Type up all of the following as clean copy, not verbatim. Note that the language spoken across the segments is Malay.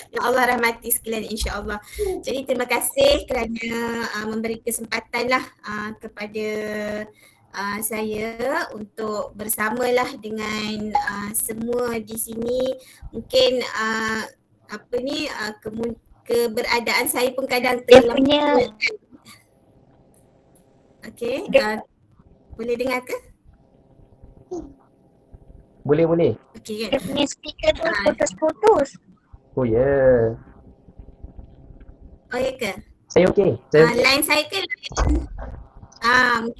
Ya Allah rahmati sekalian insya-Allah. Jadi terima kasih kerana memberi kesempatan lah kepada saya untuk bersamalah dengan semua di sini. Mungkin keberadaan saya pun kadang terlalu. Okey, boleh dengar ke? Boleh. Okey. Dia punya speaker tu putus-putus. Oh ya. Yeah. Oh ya ke? Saya okey. Line saya ke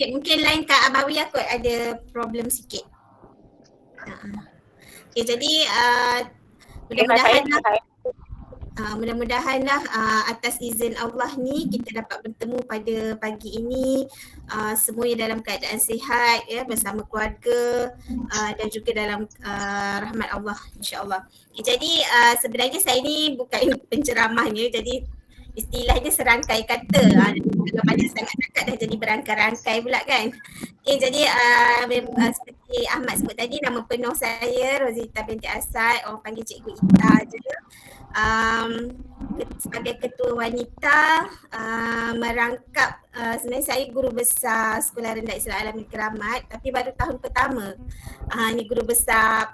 mungkin line Kak Abawiyah kot ada problem sikit. Okey, jadi mudah-mudahanlah atas izin Allah ni kita dapat bertemu pada pagi ini semuanya dalam keadaan sihat ya, bersama keluarga dan juga dalam rahmat Allah insya-Allah. Okay, jadi sebenarnya saya ni bukan penceramahnya, jadi istilahnya serangkai kata. Kalau banyak sangat dekat dah jadi berangkai-rangkai pula kan. Okay, jadi seperti Ahmad sebut tadi, nama penuh saya Rozita binti Asad, orang panggil Cikgu Ita je. Sebagai ketua wanita merangkap, sebenarnya saya guru besar Sekolah Rendah Islam Al-Amin Keramat, tapi baru tahun pertama. Ni guru besar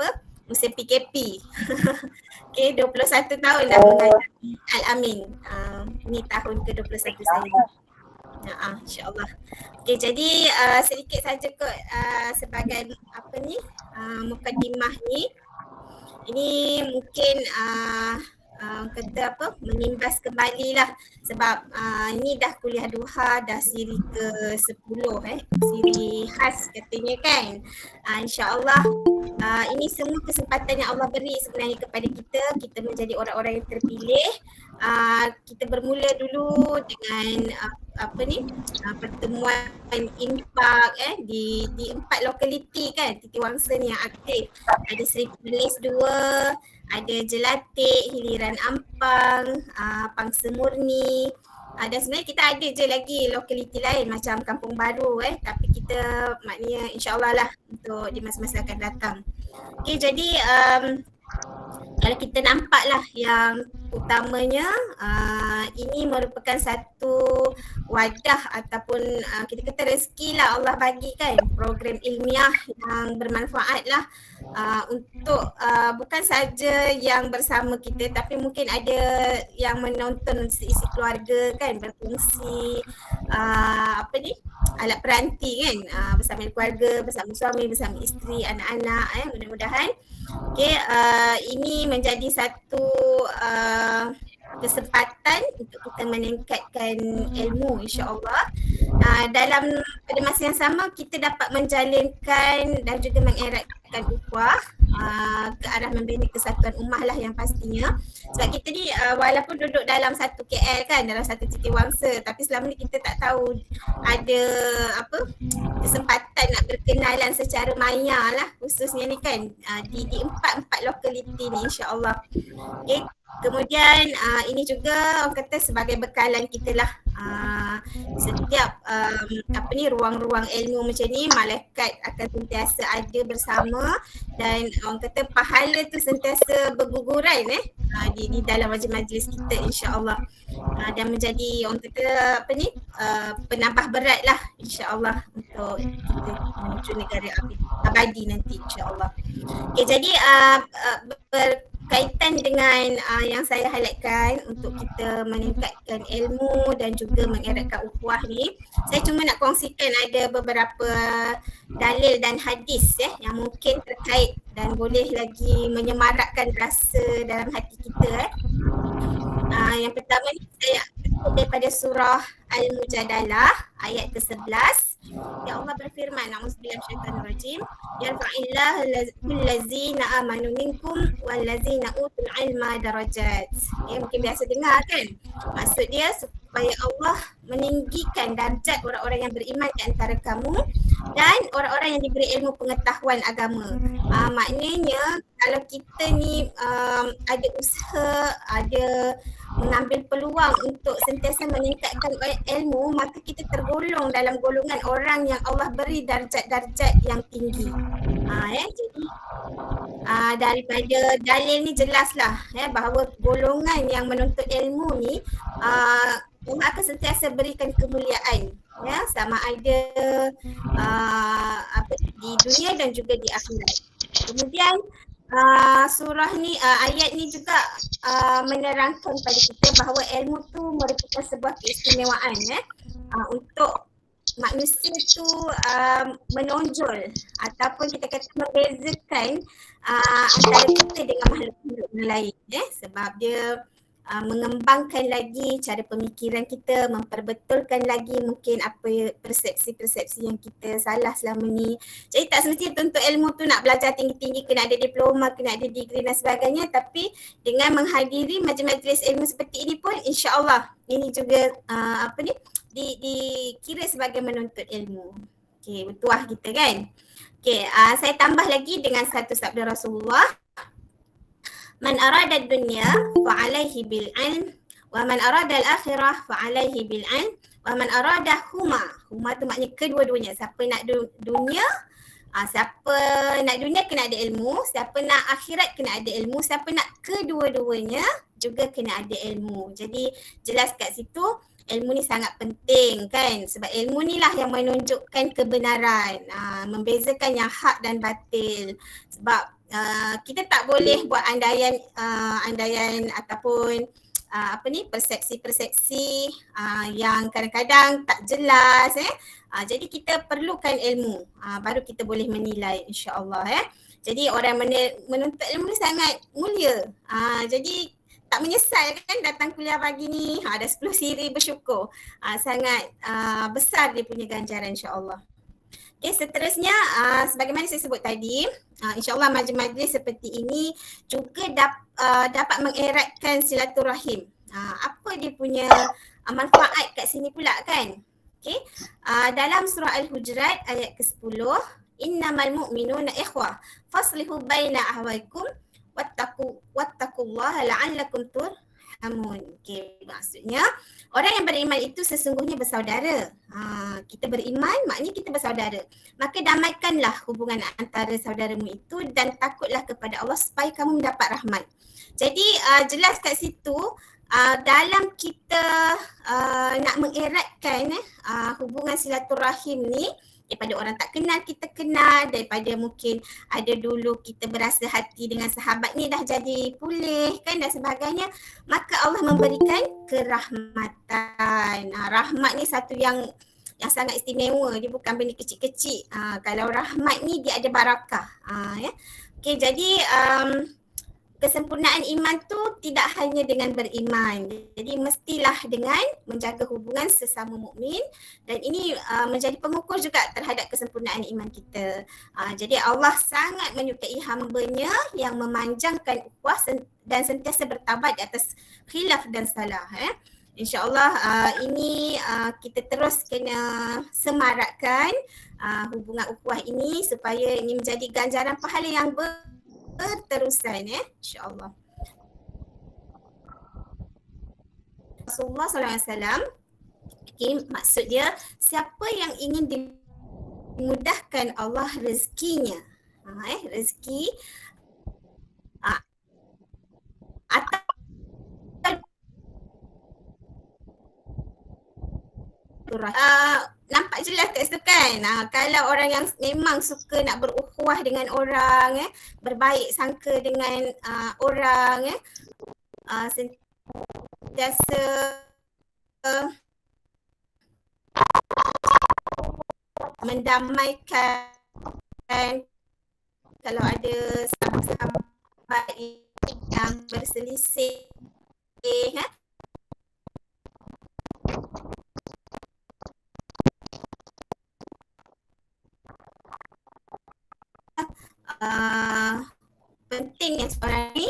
musim PKP. Okay, 21 tahun dah mengajar Al-Amin. Ni tahun ke-21 saya. InsyaAllah. Okay, jadi sedikit saja kot sebagai mukadimah ni. Ini mungkin menimbas kembali lah sebab ini dah kuliah duha, dah siri ke-10 siri khas katanya kan. InsyaAllah ini semua kesempatan yang Allah beri sebenarnya kepada kita menjadi orang-orang yang terpilih. Kita bermula dulu dengan pertemuan impak di 4 lokaliti kan, Titiwangsa ni yang aktif. Ada Seri Perlis 2, ada Jelatik, Hiliran Ampang, Pangsa Murni. Dan sebenarnya kita ada je lagi lokaliti lain macam Kampung Baru tapi kita maknanya insya-Allah lah untuk di masa-masa akan datang. Okey, jadi kalau kita nampaklah yang utamanya ini merupakan satu wadah ataupun kita kata rezeki lah Allah bagi kan, program ilmiah yang bermanfaat lah untuk bukan saja yang bersama kita tapi mungkin ada yang menonton seisi keluarga kan, berfungsi alat peranti kan, bersama keluarga, bersama suami, bersama isteri, anak-anak mudah-mudahan. Okay, ini menjadi satu kesempatan untuk kita meningkatkan ilmu insya-Allah. Pada masa yang sama kita dapat menjalinkan dan juga mengeratkan ukhuwah ke arah membina kesatuan ummah lah yang pastinya. Sebab kita ni walaupun duduk dalam satu KL kan, dalam satu Titiwangsa, tapi selama ni kita tak tahu ada kesempatan nak berkenalan secara maya lah, khususnya ni kan di 4 lokaliti ni insya-Allah. Okay. Kemudian ini juga orang kata sebagai bekalan kita lah, setiap ruang-ruang ilmu macam ni malaikat akan sentiasa ada bersama dan orang kata pahala tu sentiasa berguguran di dalam majlis-majlis kita insya-Allah, dan menjadi orang kata penambah berat lah insya-Allah untuk kita menuju negara abadi nanti insya-Allah. Okay, jadi berkaitan dengan yang saya highlightkan untuk kita meningkatkan ilmu dan juga mengeratkan ukhuwah ni, saya cuma nak kongsikan ada beberapa dalil dan hadis yang mungkin terkait dan boleh lagi menyemarakkan rasa dalam hati kita. Yang pertama ni saya daripada surah Al-Mujadalah ayat ke-11. Ya Allah berfirman, na'udzubillahi minasyaitanir rajim, yarfa'illahu allazina amanu minkum wallazina utul ilma darajat. Mungkin biasa dengar kan, maksud dia supaya Allah meninggikan darjat orang-orang yang beriman di antara kamu dan orang-orang yang diberi ilmu pengetahuan agama. Maknanya kalau kita ni ada usaha, ada mengambil peluang untuk sentiasa meningkatkan ilmu, maka kita tergolong dalam golongan orang yang Allah beri darjat-darjat yang tinggi. Jadi daripada dalil ni jelaslah bahawa golongan yang menuntut ilmu ni Allah akan sentiasa berikan kemuliaan sama ada di dunia dan juga di akhirat. Kemudian surah ni ayat ni juga menerangkan pada kita bahawa ilmu tu merupakan sebuah keistimewaan untuk manusia tu menonjol ataupun kita kata membezakan antara kita dengan makhluk-makhluk lain sebab dia mengembangkan lagi cara pemikiran kita, memperbetulkan lagi mungkin apa persepsi-persepsi yang kita salah selama ni. Jadi tak semestinya untuk ilmu tu nak belajar tinggi-tinggi, kena ada diploma, kena ada degree dan sebagainya, tapi dengan menghadiri majlis-majlis ilmu seperti ini pun insya-Allah ini juga dikira sebagai menuntut ilmu. Okey, bertuah kita kan. Okey, saya tambah lagi dengan satu sabda Rasulullah. Man arada dunya fa alaihi bil ilm wa man arada al akhirah fa alaihi bil ilm wa man arada huma tu maknanya kedua-duanya. Siapa nak dunia, siapa nak dunia kena ada ilmu, siapa nak akhirat kena ada ilmu, siapa nak kedua-duanya juga kena ada ilmu. Jadi jelas kat situ ilmu ni sangat penting kan, sebab ilmu ni lah yang menunjukkan kebenaran, membezakan yang hak dan batil. Sebab kita tak boleh buat andaian ataupun persepsi-persepsi yang kadang-kadang tak jelas jadi kita perlukan ilmu baru kita boleh menilai insya-Allah Jadi orang menuntut ilmu ni sangat mulia. Jadi tak menyesal kan datang kuliah pagi ni. Ada 10 siri bersyukur. Sangat besar dia punya ganjaran insya-Allah. Okay, seterusnya sebagaimana saya sebut tadi, insya-Allah majlis-majlis seperti ini juga dapat mengeratkan silaturahim. Apa dia punya manfaat kat sini pula kan? Okay. Dalam surah Al-Hujurat ayat ke-10, innamal mu'minuna ikhwah faslihu baina ahwaikum wattaqullaha la'allakum turhamun. Okay, maksudnya orang yang beriman itu sesungguhnya bersaudara. Kita beriman maknanya kita bersaudara. Maka damaikanlah hubungan antara saudaramu itu dan takutlah kepada Allah supaya kamu mendapat rahmat. Jadi jelas kat situ dalam kita nak mengeratkan hubungan silaturahim ni daripada orang tak kenal kita kenal, daripada mungkin ada dulu kita berasa hati dengan sahabat ni dah jadi pulih kan dan sebagainya, maka Allah memberikan kerahmatan. Rahmat ni satu yang sangat istimewa, dia bukan benda kecil-kecil. Kalau rahmat ni dia ada barakah. Okey, jadi kesempurnaan iman tu tidak hanya dengan beriman. Jadi mestilah dengan menjaga hubungan sesama mukmin dan ini menjadi pengukur juga terhadap kesempurnaan iman kita. Jadi Allah sangat menyukai hamba-Nya yang memanjangkan ukhuwah dan sentiasa bertabat di atas khilaf dan salah. InsyaAllah ini kita terus kena semarakkan hubungan ukhuwah ini supaya ini menjadi ganjaran pahala yang berterusan insya-Allah. Rasulullah SAW, maksud dia siapa yang ingin dimudahkan Allah rezekinya, rezeki atau nampak jelas kat situ kan. Kalau orang yang memang suka nak berukhuwah dengan orang, berbaik sangka dengan orang, sentiasa mendamaikan kalau ada sahabat-sahabat yang berselisih pentingnya seorang ni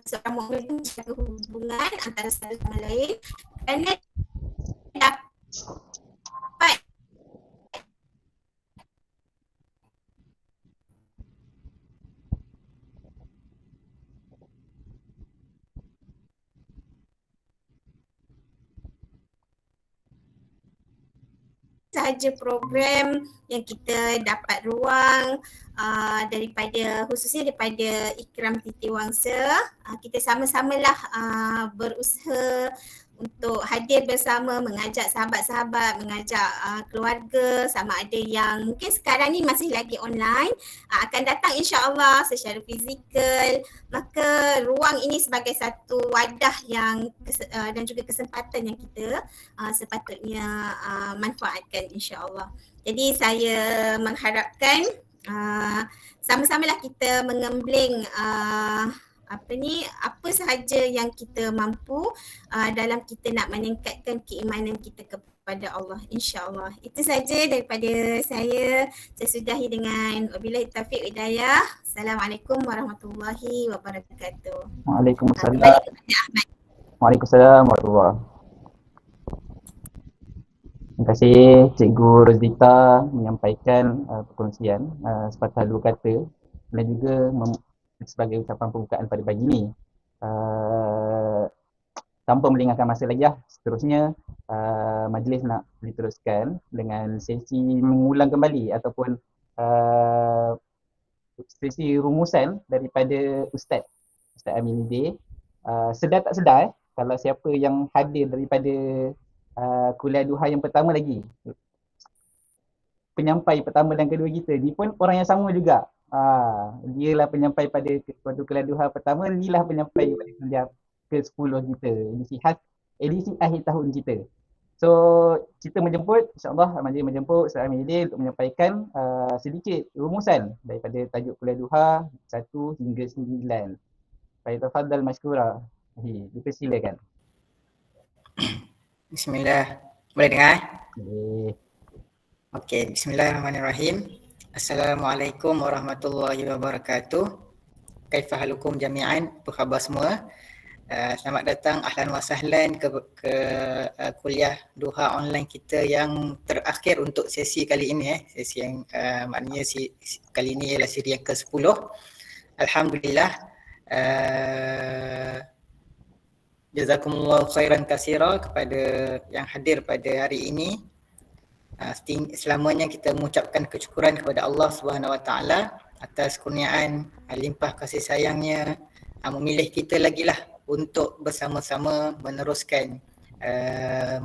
seorang mukmin menjaga hubungan antara satu sama lain kerana dapat sahaja program yang kita dapat ruang daripada khususnya daripada Ikram Titi Wangsa, kita sama-samalah berusaha untuk hadir bersama, mengajak sahabat-sahabat, mengajak keluarga, sama ada yang mungkin sekarang ni masih lagi online, akan datang insya-Allah secara fizikal. Maka ruang ini sebagai satu wadah yang dan juga kesempatan yang kita sepatutnya manfaatkan insya-Allah. Jadi saya mengharapkan sama-samalah kita mengembling apa sahaja yang kita mampu dalam kita nak meningkatkan keimanan kita kepada Allah, insya-Allah. Itu saja daripada saya. Saya sudahi dengan wabillahi taufiq hidayah. Assalamualaikum warahmatullahi wabarakatuh. Waalaikumsalam. Kembali kepada Ahmad. Waalaikumsalam warahmatullahi. Terima kasih Cikgu Rozita menyampaikan perkongsian sepatah dua kata dan juga sebagai ucapan pembukaan pada pagi ini. Tanpa melengahkan masa lagi seterusnya majlis nak diteruskan dengan sesi mengulang kembali ataupun sesi rumusan daripada Ustaz Aminuddin. Sedar tak sedar kalau siapa yang hadir daripada kuliah duha yang pertama lagi, penyampai pertama dan kedua kita ni pun orang yang sama juga. Dia lah penyampai pada kuliah duha pertama, ni lah penyampai pada kuliah ke-10 kita, edisi akhir tahun kita. So kita menjemput, insyaAllah majlis menjemput Ustaz Aminuddin untuk menyampaikan sedikit rumusan daripada tajuk kuliah duha 1 hingga 9. Baik, tafadhal mashkura. Dipersilakan. Bismillah. Boleh dengar? Boleh. Okey, bismillahirrahmanirrahim. Assalamualaikum warahmatullahi wabarakatuh. Kaifa halukum jami'an? Apa khabar semua? Selamat datang, ahlan wa sahlan ke kuliah duha online kita yang terakhir untuk sesi kali ini. Sesi yang maknanya kali ini ialah siri yang ke-10. Alhamdulillah. Jazakumullah khairan katsira kepada yang hadir pada hari ini. Selamanya kita mengucapkan kesyukuran kepada Allah Subhanahu Wa Taala atas kurniaan limpah kasih sayangnya memilih kita lagi lah untuk bersama-sama meneruskan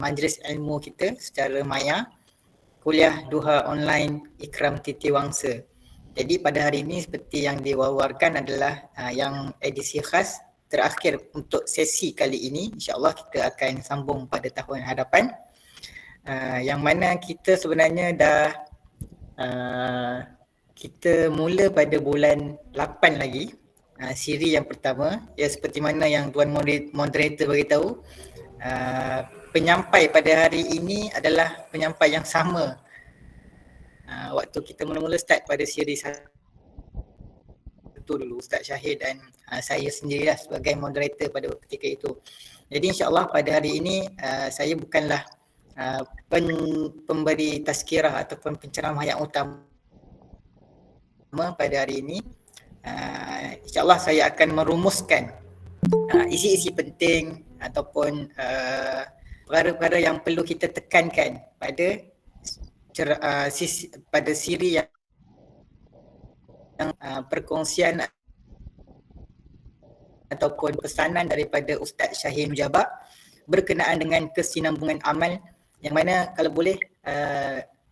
majlis ilmu kita secara maya, kuliah duha online Ikram Titi Wangsa. Jadi pada hari ini seperti yang diwawarkan adalah yang edisi khas terakhir untuk sesi kali ini. InsyaAllah kita akan sambung pada tahun hadapan. Yang mana kita sebenarnya dah kita mula pada bulan 8 lagi siri yang pertama. Ya, seperti mana yang Tuan Moderator beritahu, penyampai pada hari ini adalah penyampai yang sama waktu kita mula-mula start pada siri 1 dulu, Ustaz Syahid dan saya sendirilah sebagai moderator pada ketika itu. Jadi insya-Allah pada hari ini saya bukanlah pemberi tazkirah ataupun penceramah yang utama pada hari ini. InsyaAllah saya akan merumuskan isi-isi penting ataupun perkara-perkara yang perlu kita tekankan pada pada siri yang perkongsian ataupun pesanan daripada Ustaz Syahid Mujabak berkenaan dengan kesinambungan amal, yang mana kalau boleh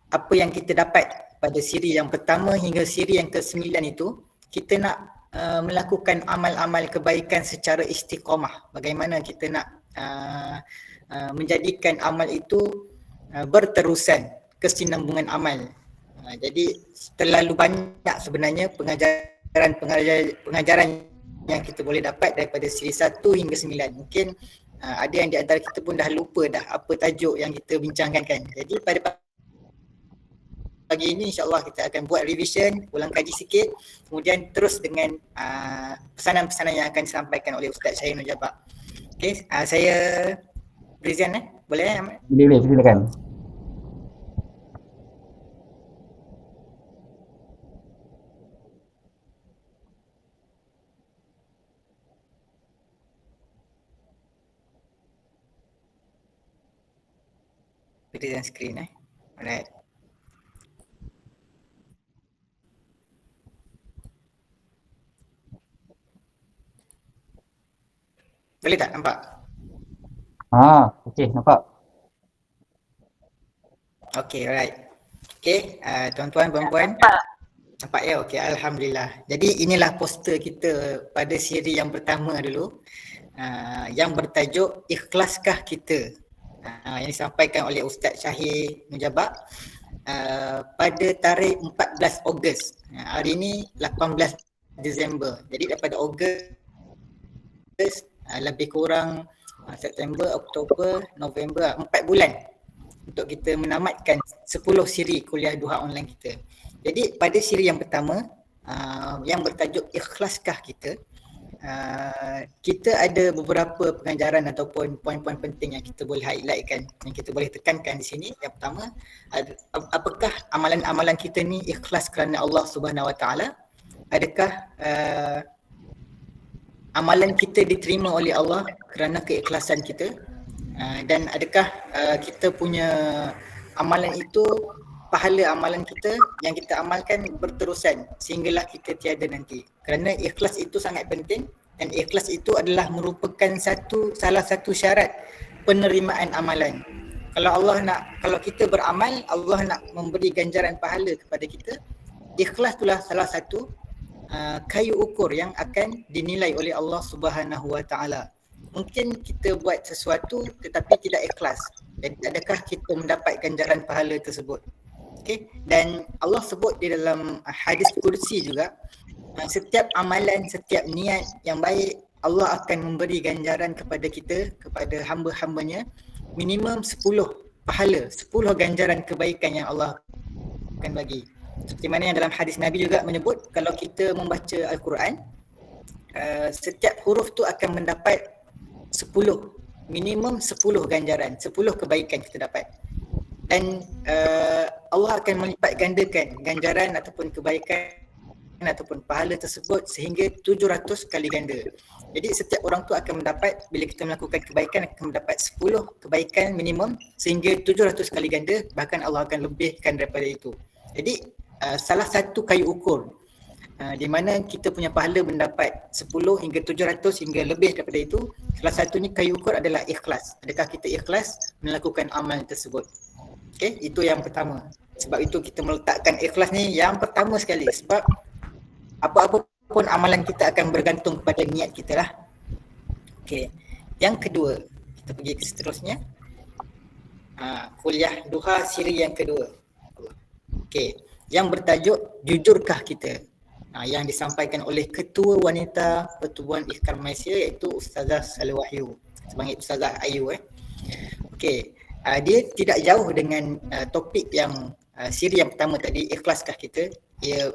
apa yang kita dapat pada siri yang pertama hingga siri yang ke-9 itu, kita nak melakukan amal-amal kebaikan secara istiqamah. Bagaimana kita nak menjadikan amal itu berterusan, kesinambungan amal. Jadi terlalu banyak sebenarnya pengajaran yang kita boleh dapat daripada siri 1 hingga 9. Mungkin ada yang di antara kita pun dah lupa dah apa tajuk yang kita bincangkan kan. Jadi pada pagi ini insya-Allah kita akan buat revision, ulang kaji sikit, kemudian terus dengan pesanan-pesanan yang akan disampaikan oleh Ustaz Syahid Mujabak. Okey, saya present boleh Ahmad? Boleh, silakan. Present screen Alright. Boleh tak nampak? Okey, nampak. Okay, alright. Okay, tuan-tuan, puan-puan. Nampak ya? Okay, Alhamdulillah. Jadi inilah poster kita pada siri yang pertama dulu. Yang bertajuk Ikhlaskah Kita. Yang disampaikan oleh Ustaz Syahir Mujabak pada tarikh 14 Ogos. Hari ini 18 Disember. Jadi daripada Ogos lebih kurang September, Oktober, November, 4 bulan untuk kita menamatkan 10 siri kuliah duha online kita. Jadi pada siri yang pertama yang bertajuk Ikhlaskah Kita, kita ada beberapa pengajaran ataupun poin-poin penting yang kita boleh highlightkan, yang kita boleh tekankan di sini. Yang pertama, apakah amalan-amalan kita ni ikhlas kerana Allah Subhanahu Wa Taala? Adakah amalan kita diterima oleh Allah kerana keikhlasan kita? Dan adakah kita punya amalan itu, pahala amalan kita yang kita amalkan berterusan sehinggalah kita tiada nanti. Kerana ikhlas itu sangat penting, dan ikhlas itu adalah merupakan salah satu syarat penerimaan amalan. Kalau kita beramal, Allah nak memberi ganjaran pahala kepada kita. Ikhlas itulah salah satu kayu ukur yang akan dinilai oleh Allah Subhanahu Wa Taala. Mungkin kita buat sesuatu tetapi tidak ikhlas. Jadi adakah kita mendapat ganjaran pahala tersebut? Okey, dan Allah sebut di dalam hadis kursi juga, setiap amalan, setiap niat yang baik, Allah akan memberi ganjaran kepada kita, kepada hamba-hambanya, minimum 10 pahala, 10 ganjaran kebaikan yang Allah akan bagi. Seperti mana yang dalam hadis Nabi juga menyebut, kalau kita membaca Al-Quran, setiap huruf tu akan mendapat 10, minimum 10 ganjaran, 10 kebaikan kita dapat. Dan Allah akan melipat gandakan ganjaran ataupun kebaikan ataupun pahala tersebut sehingga 700 kali ganda. Jadi setiap orang tu akan mendapat, bila kita melakukan kebaikan, akan mendapat 10 kebaikan minimum sehingga 700 kali ganda, bahkan Allah akan lebihkan daripada itu. Jadi salah satu kayu ukur di mana kita punya pahala mendapat 10 hingga 700 hingga lebih daripada itu, salah satunya kayu ukur adalah ikhlas. Adakah kita ikhlas melakukan amal tersebut? Okey, itu yang pertama. Sebab itu kita meletakkan ikhlas ni yang pertama sekali, sebab apa-apa pun amalan kita akan bergantung kepada niat kita lah. Okey, yang kedua, kita pergi ke seterusnya. Kuliah duha siri yang kedua. Okey, yang bertajuk Jujurkah Kita, yang disampaikan oleh Ketua Wanita Pertubuhan Ikhtar Malaysia, iaitu Ustazah Saleh Wahyu sebagai Ustazah Ayu. Okey, dia tidak jauh dengan topik yang siri yang pertama tadi, Ikhlaskah Kita. Ia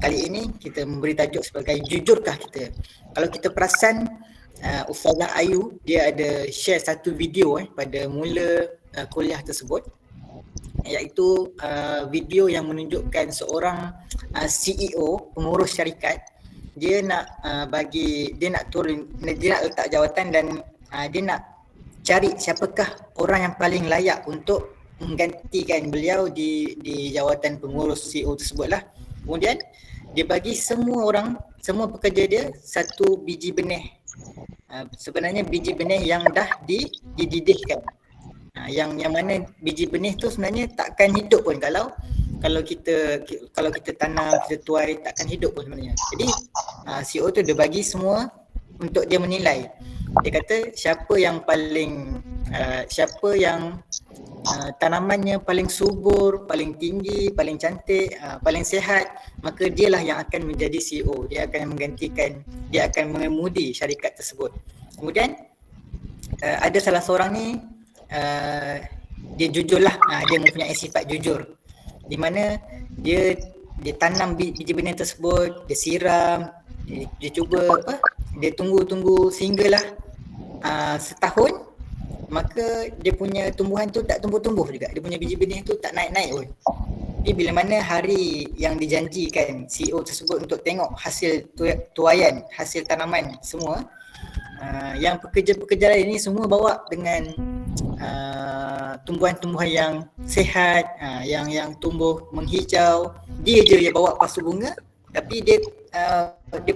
kali ini kita memberi tajuk sebagai Jujurkah Kita. Kalau kita perasan, Ustazah Ayu dia ada share satu video pada mula kuliah tersebut, iaitu video yang menunjukkan seorang CEO, pengurus syarikat. Dia nak dia nak letak jawatan, dan dia nak cari siapakah orang yang paling layak untuk menggantikan beliau di jawatan pengurus CEO tersebutlah. Kemudian dia bagi semua orang, semua pekerja dia satu biji benih. Sebenarnya biji benih yang dah dididihkan. Yang mana biji benih tu sebenarnya takkan hidup pun kalau kita tanam, kita tuai, takkan hidup pun sebenarnya. Jadi CEO tu dia bagi semua untuk dia menilai. Dia kata siapa yang tanamannya paling subur, paling tinggi, paling cantik, paling sihat, maka dialah yang akan menjadi CEO. Dia akan menggantikan, dia akan mengemudi syarikat tersebut. Kemudian ada salah seorang ni, dia jujurlah, dia mempunyai sifat jujur, di mana dia tanam biji benih tersebut, dia siram, dia cuba dia tunggu sehinggalah setahun, maka dia punya tumbuhan tu tak tumbuh-tumbuh juga, dia punya biji benih tu tak naik-naik pun. Jadi bila mana hari yang dijanjikan CEO tersebut untuk tengok hasil tuaian, hasil tanaman semua, yang pekerja-pekerja lain ni semua bawa dengan tumbuhan-tumbuhan yang sihat, yang tumbuh menghijau. Dia je yang bawa pasu bunga, tapi dia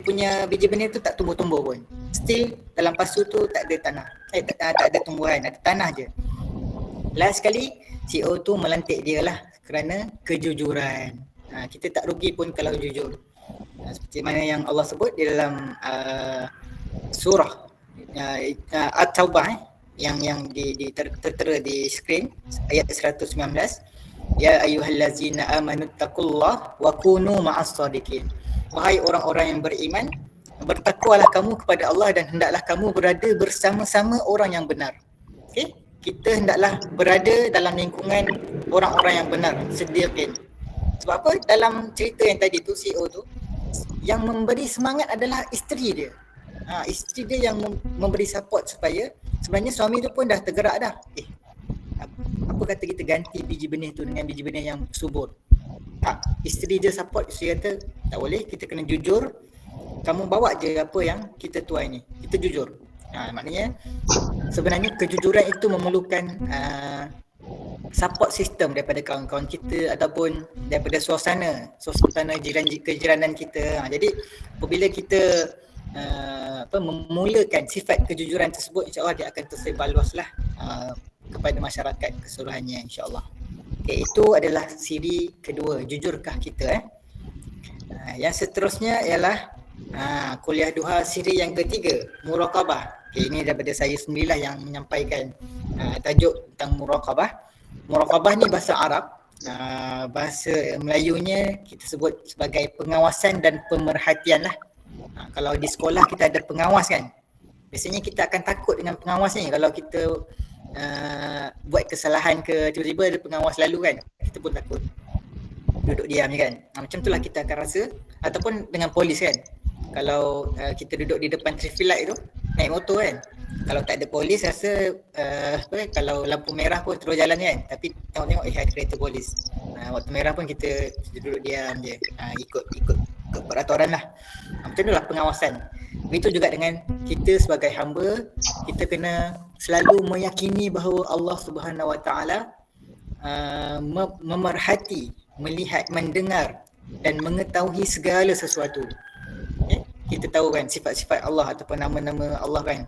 punya biji benih tu tak tumbuh-tumbuh pun. Still dalam pasu tu tak ada tanah. Tak ada tumbuhan, ada tanah je. Last sekali CEO tu melantik dia lah kerana kejujuran. Kita tak rugi pun kalau jujur. Seperti mana yang Allah sebut di dalam surah At-Taubah yang tertera di skrin ayat 119. Ya ayyuhallazina amanu taqullah wa kunu ma'as sadiqin. Wahai orang-orang yang beriman, bertakwalah kamu kepada Allah dan hendaklah kamu berada bersama-sama orang yang benar. Okey? Kita hendaklah berada dalam lingkungan orang-orang yang benar, siddiqin. Sebab apa? Dalam cerita yang tadi tu, CEO tu, yang memberi semangat adalah isteri dia. Isteri dia yang memberi support supaya sebenarnya suami tu pun dah tergerak dah. Apa kata kita ganti biji benih tu dengan biji benih yang subur? Tak, isteri dia support, isteri kata tak boleh, kita kena jujur. Kamu bawa je apa yang kita tuai ni, kita jujur. Maknanya sebenarnya kejujuran itu memerlukan support system daripada kawan-kawan kita ataupun daripada suasana kejiranan kita. Jadi apabila kita memulakan sifat kejujuran tersebut, insya-Allah dia akan tersebar luaslah kepada masyarakat keseluruhannya, insya-Allah. Okay, itu adalah siri kedua, jujurkah kita. Yang seterusnya ialah kuliah duha siri yang ketiga, muraqabah. Okay, ini daripada saya sendirilah yang menyampaikan tajuk tentang muraqabah. Muraqabah ni bahasa Arab, bahasa Melayunya kita sebut sebagai pengawasan dan pemerhatian lah. Kalau di sekolah kita ada pengawas kan, biasanya kita akan takut dengan pengawas ni. Kalau kita buat kesalahan ke tiba-tiba ada pengawas lalu kan, kita pun takut, duduk diam je kan. Macam itulah kita akan rasa. Ataupun dengan polis kan, kalau kita duduk di depan traffic light tu, naik motor kan, kalau tak ada polis rasa kalau lampu merah pun terus jalan kan, tapi tengok-tengok ada kereta polis, waktu merah pun kita duduk diam je, ikut peraturan lah. Macam itulah pengawasan. Begitu juga dengan kita sebagai hamba, kita kena selalu meyakini bahawa Allah Subhanahu Wa Taala memerhati, melihat, mendengar dan mengetahui segala sesuatu. Kita tahu kan sifat-sifat Allah ataupun nama-nama Allah kan,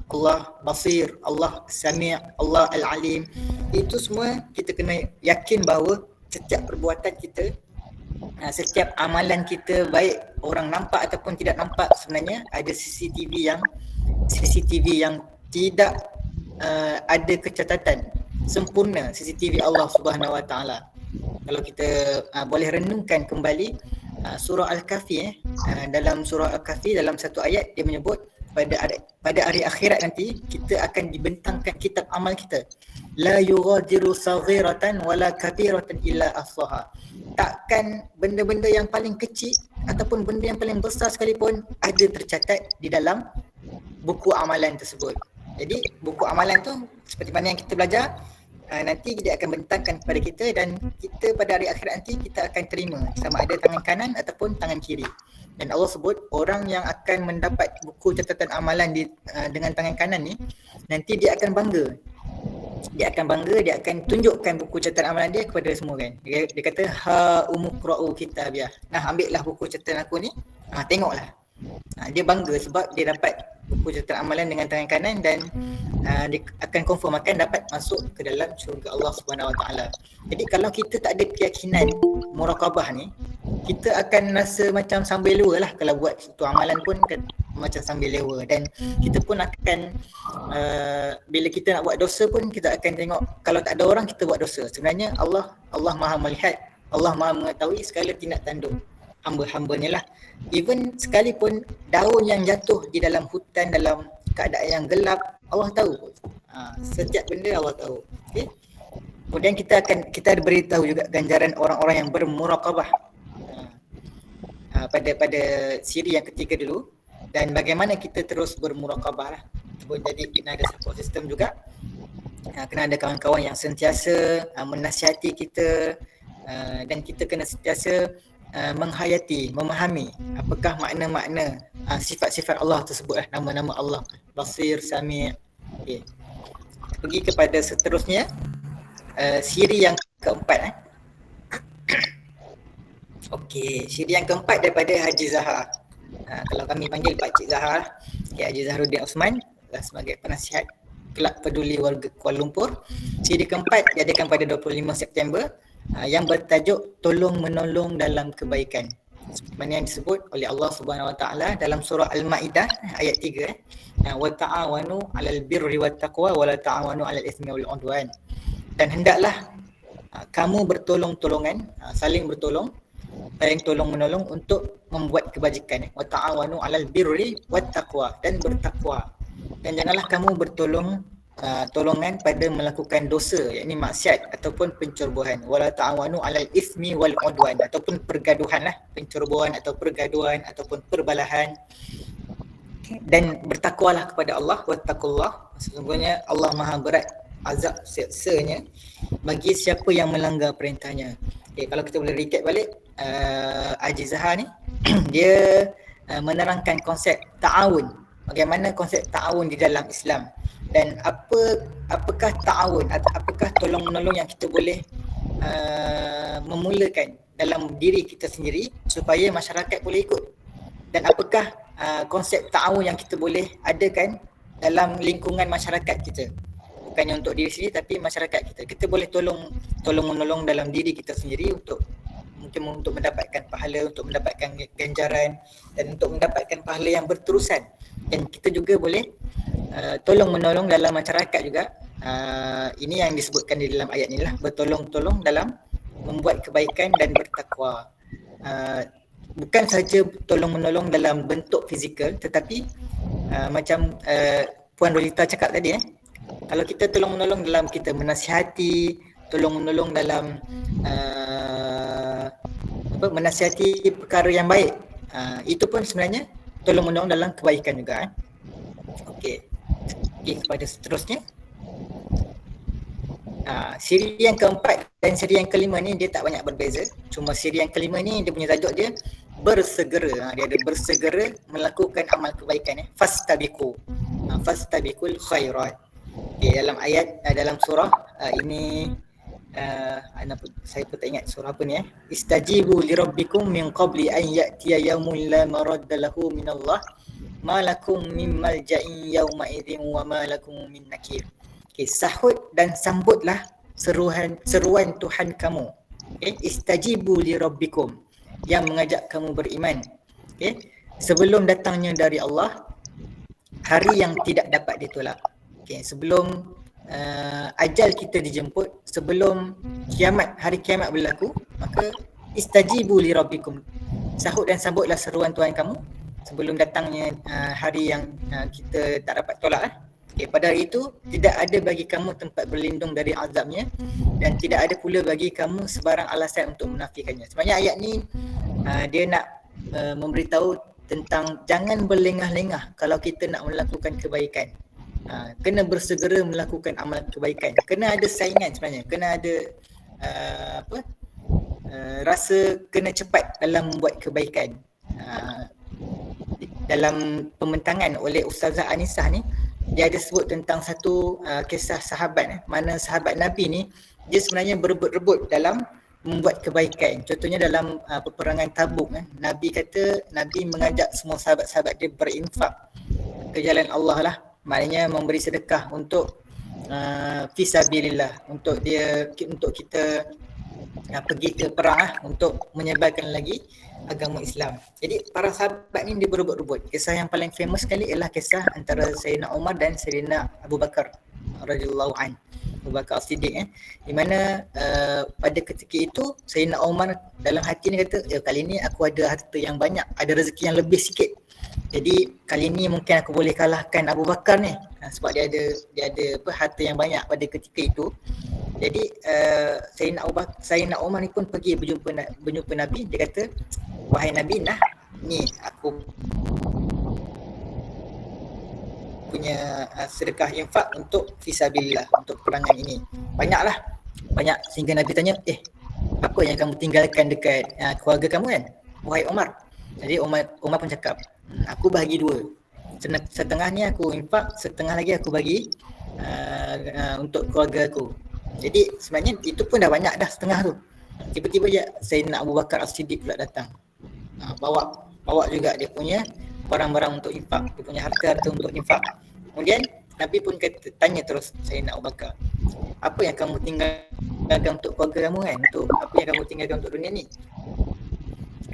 Allah Basir, Allah Sami', Allah Al-Alim. Itu semua kita kena yakin bahawa setiap perbuatan kita, setiap amalan kita, baik orang nampak ataupun tidak nampak, sebenarnya ada CCTV yang tidak ada kecacatan, sempurna CCTV Allah Subhanahu Wa Taala. Kalau kita boleh renungkan kembali surah Al-Kahfi, dalam surah Al-Kahfi dalam satu ayat dia menyebut pada hari akhirat nanti kita akan dibentangkan kitab amal kita. La yughadiru saghiratan wala kabiratan illa ahsaha. Takkan benda-benda yang paling kecil ataupun benda yang paling besar sekalipun ada tercatat di dalam buku amalan tersebut. Jadi buku amalan tu seperti mana yang kita belajar, nanti dia akan bentangkan kepada kita, dan kita pada hari akhirat nanti kita akan terima sama ada tangan kanan ataupun tangan kiri. Dan Allah sebut orang yang akan mendapat buku catatan amalan dengan tangan kanan ni, nanti dia akan bangga. Dia akan tunjukkan buku catatan amalan dia kepada semua kan. Dia kata ha umqra'u kitabiyah. Nah, ambillah buku catatan aku ni. Tengoklah. Dia bangga sebab dia dapat buku catatan amalan dengan tangan kanan, dan dia akan confirm akan dapat masuk ke dalam syurga Allah Subhanahu Wa Taala. Jadi kalau kita tak ada keyakinan muraqabah ni, kita akan rasa macam sambil lewa lah. Kalau buat satu amalan pun macam sambil lewa, dan kita pun akan bila kita nak buat dosa pun kita akan tengok kalau tak ada orang kita buat dosa. Sebenarnya Allah Maha melihat, Allah Maha mengetahui segala tindak tanduk hamba-hambanya lah. Even sekalipun daun yang jatuh di dalam hutan dalam keadaan yang gelap, Allah tahu. Setiap benda Allah tahu. Okay? Kemudian kita beritahu juga ganjaran orang-orang yang bermuraqabah pada siri yang ketiga dulu, dan bagaimana kita terus bermuraqabah lah. Jadi kena ada support system juga, kena ada kawan-kawan yang sentiasa menasihati kita, dan kita kena sentiasa menghayati, memahami apakah makna-makna sifat-sifat Allah tersebut lah, nama-nama Allah Basir, Sami'. Okay. Pergi kepada seterusnya, siri yang keempat. Okey, siri yang keempat daripada Haji Zahar. Kalau kami panggil Pak Cik Zahar, Haji Zaharuddin Osman sebagai penasihat Kelab Peduli Warga Kuala Lumpur. Siri keempat diadakan pada 25 September yang bertajuk Tolong Menolong dalam Kebaikan. Seperti yang disebut oleh Allah Subhanahu Wa Taala dalam surah Al-Maidah ayat 3, wa ta'awanu 'alal birri wat taqwa wa la ta'awanu 'alal itsmi wal 'udwan. Dan hendaklah kamu bertolong-tolongan, saling bertolong, saling tolong menolong untuk membuat kebajikan. Wa ta'awanu 'alal birri wat taqwa, dan bertakwa. Dan janganlah kamu tolongan pada melakukan dosa, yakni maksiat ataupun pencerobohan. Wala ta'awanu 'alal itsmi wal 'udwan, ataupun pergaduhan lah, pencerobohan atau pergaduhan ataupun perbalahan. Dan bertakwalah kepada Allah, wattaqullah, sesungguhnya Allah Maha berat azab siksanya bagi siapa yang melanggar perintahnya. Okay, kalau kita boleh recap balik, Haji Zahar ni dia menerangkan konsep ta'awun, bagaimana konsep ta'awun di dalam Islam, dan apakah ta'awun atau apakah tolong menolong yang kita boleh memulakan dalam diri kita sendiri supaya masyarakat boleh ikut, dan apakah konsep ta'awun yang kita boleh adakan dalam lingkungan masyarakat kita, bukannya untuk diri sendiri tapi masyarakat kita. Kita boleh tolong menolong dalam diri kita sendiri mungkin untuk mendapatkan pahala, untuk mendapatkan ganjaran, dan untuk mendapatkan pahala yang berterusan. Dan kita juga boleh tolong menolong dalam masyarakat juga. Ini yang disebutkan di dalam ayat ni lah, bertolong-tolong dalam membuat kebaikan dan bertakwa. Bukan saja tolong menolong dalam bentuk fizikal, tetapi macam Puan Rolita cakap tadi, kalau kita tolong menolong dalam kita menasihati, tolong menolong dalam menasihati perkara yang baik, itu pun sebenarnya tolong menolong dalam kebaikan juga. Okey, kepada seterusnya, siri yang keempat dan siri yang kelima ni dia tak banyak berbeza. Cuma siri yang kelima ni dia punya tajuk dia bersegera. Dia ada bersegera melakukan amal kebaikan. Fastabiqu, fastabiqul khairat. Okay, dalam ayat dalam surah ini saya pun tak ingat surah apa ni. Istajibu li rabbikum min qabli an ya'tiya yawmun la maradda lahu min Allah ma lakum min malja'in yawma idzin wa ma lakum min nakir. Okay, sahut dan sambutlah seruan Tuhan kamu. Okay, istajibu li rabbikum, yang mengajak kamu beriman. Okay, sebelum datangnya dari Allah hari yang tidak dapat ditolak. Okay, sebelum ajal kita dijemput, sebelum hari kiamat berlaku, maka istajibu li rabbikum, sahut dan sambutlah seruan Tuhan kamu sebelum datangnya hari yang kita tak dapat tolak lah. Okay, pada hari itu tidak ada bagi kamu tempat berlindung dari azabnya, dan tidak ada pula bagi kamu sebarang alasan untuk menafikannya. Sebenarnya ayat ni dia nak memberitahu tentang jangan berlengah-lengah kalau kita nak melakukan kebaikan. Kena bersegera melakukan amal kebaikan. Kena ada saingan sebenarnya, kena ada rasa kena cepat dalam membuat kebaikan. Dalam pembentangan oleh Ustazah Anisah ni, dia ada sebut tentang satu kisah sahabat, mana sahabat Nabi ni dia sebenarnya berebut-rebut dalam membuat kebaikan. Contohnya dalam peperangan Tabuk, Nabi kata, Nabi mengajak semua sahabat-sahabat dia berinfak ke jalan Allah lah, maknanya memberi sedekah untuk fisabilillah, untuk kita pergi ke perang lah, untuk menyebarkan lagi agama Islam. Jadi para sahabat ni dia berebut-rebut. Kisah yang paling famous sekali ialah kisah antara Sayyidina Umar dan Sayyidina Abu Bakar radhiyallahu an, Abu Bakar As-Siddiq, di mana pada ketika itu Sayyidina Umar dalam hati ni kata, kali ni aku ada harta yang banyak, ada rezeki yang lebih sikit. Jadi kali ni mungkin aku boleh kalahkan Abu Bakar ni, sebab dia ada harta yang banyak pada ketika itu. Jadi Sayyidina Umar ni pun pergi berjumpa Nabi. Dia kata, wahai Nabi, nah ni aku punya sedekah infak untuk fisabilillah, untuk perangan ini. Banyak sehingga Nabi tanya, apa yang kamu tinggalkan dekat keluarga kamu kan, wahai Umar? Jadi Umar pun cakap, aku bahagi dua. Setengah ni aku infak, setengah lagi aku bagi untuk keluarga aku. Jadi sebenarnya itu pun dah banyak dah setengah tu. Tiba-tiba je Sayyidina Abu Bakar As-Siddiq pula datang. Bawa juga dia punya barang-barang untuk infak, dia punya harta untuk infak. Kemudian Nabi pun tanya terus Sayyidina Abu Bakar, apa yang kamu tinggalkan untuk keluarga kamu kan? Untuk apa yang kamu tinggalkan untuk dunia ni?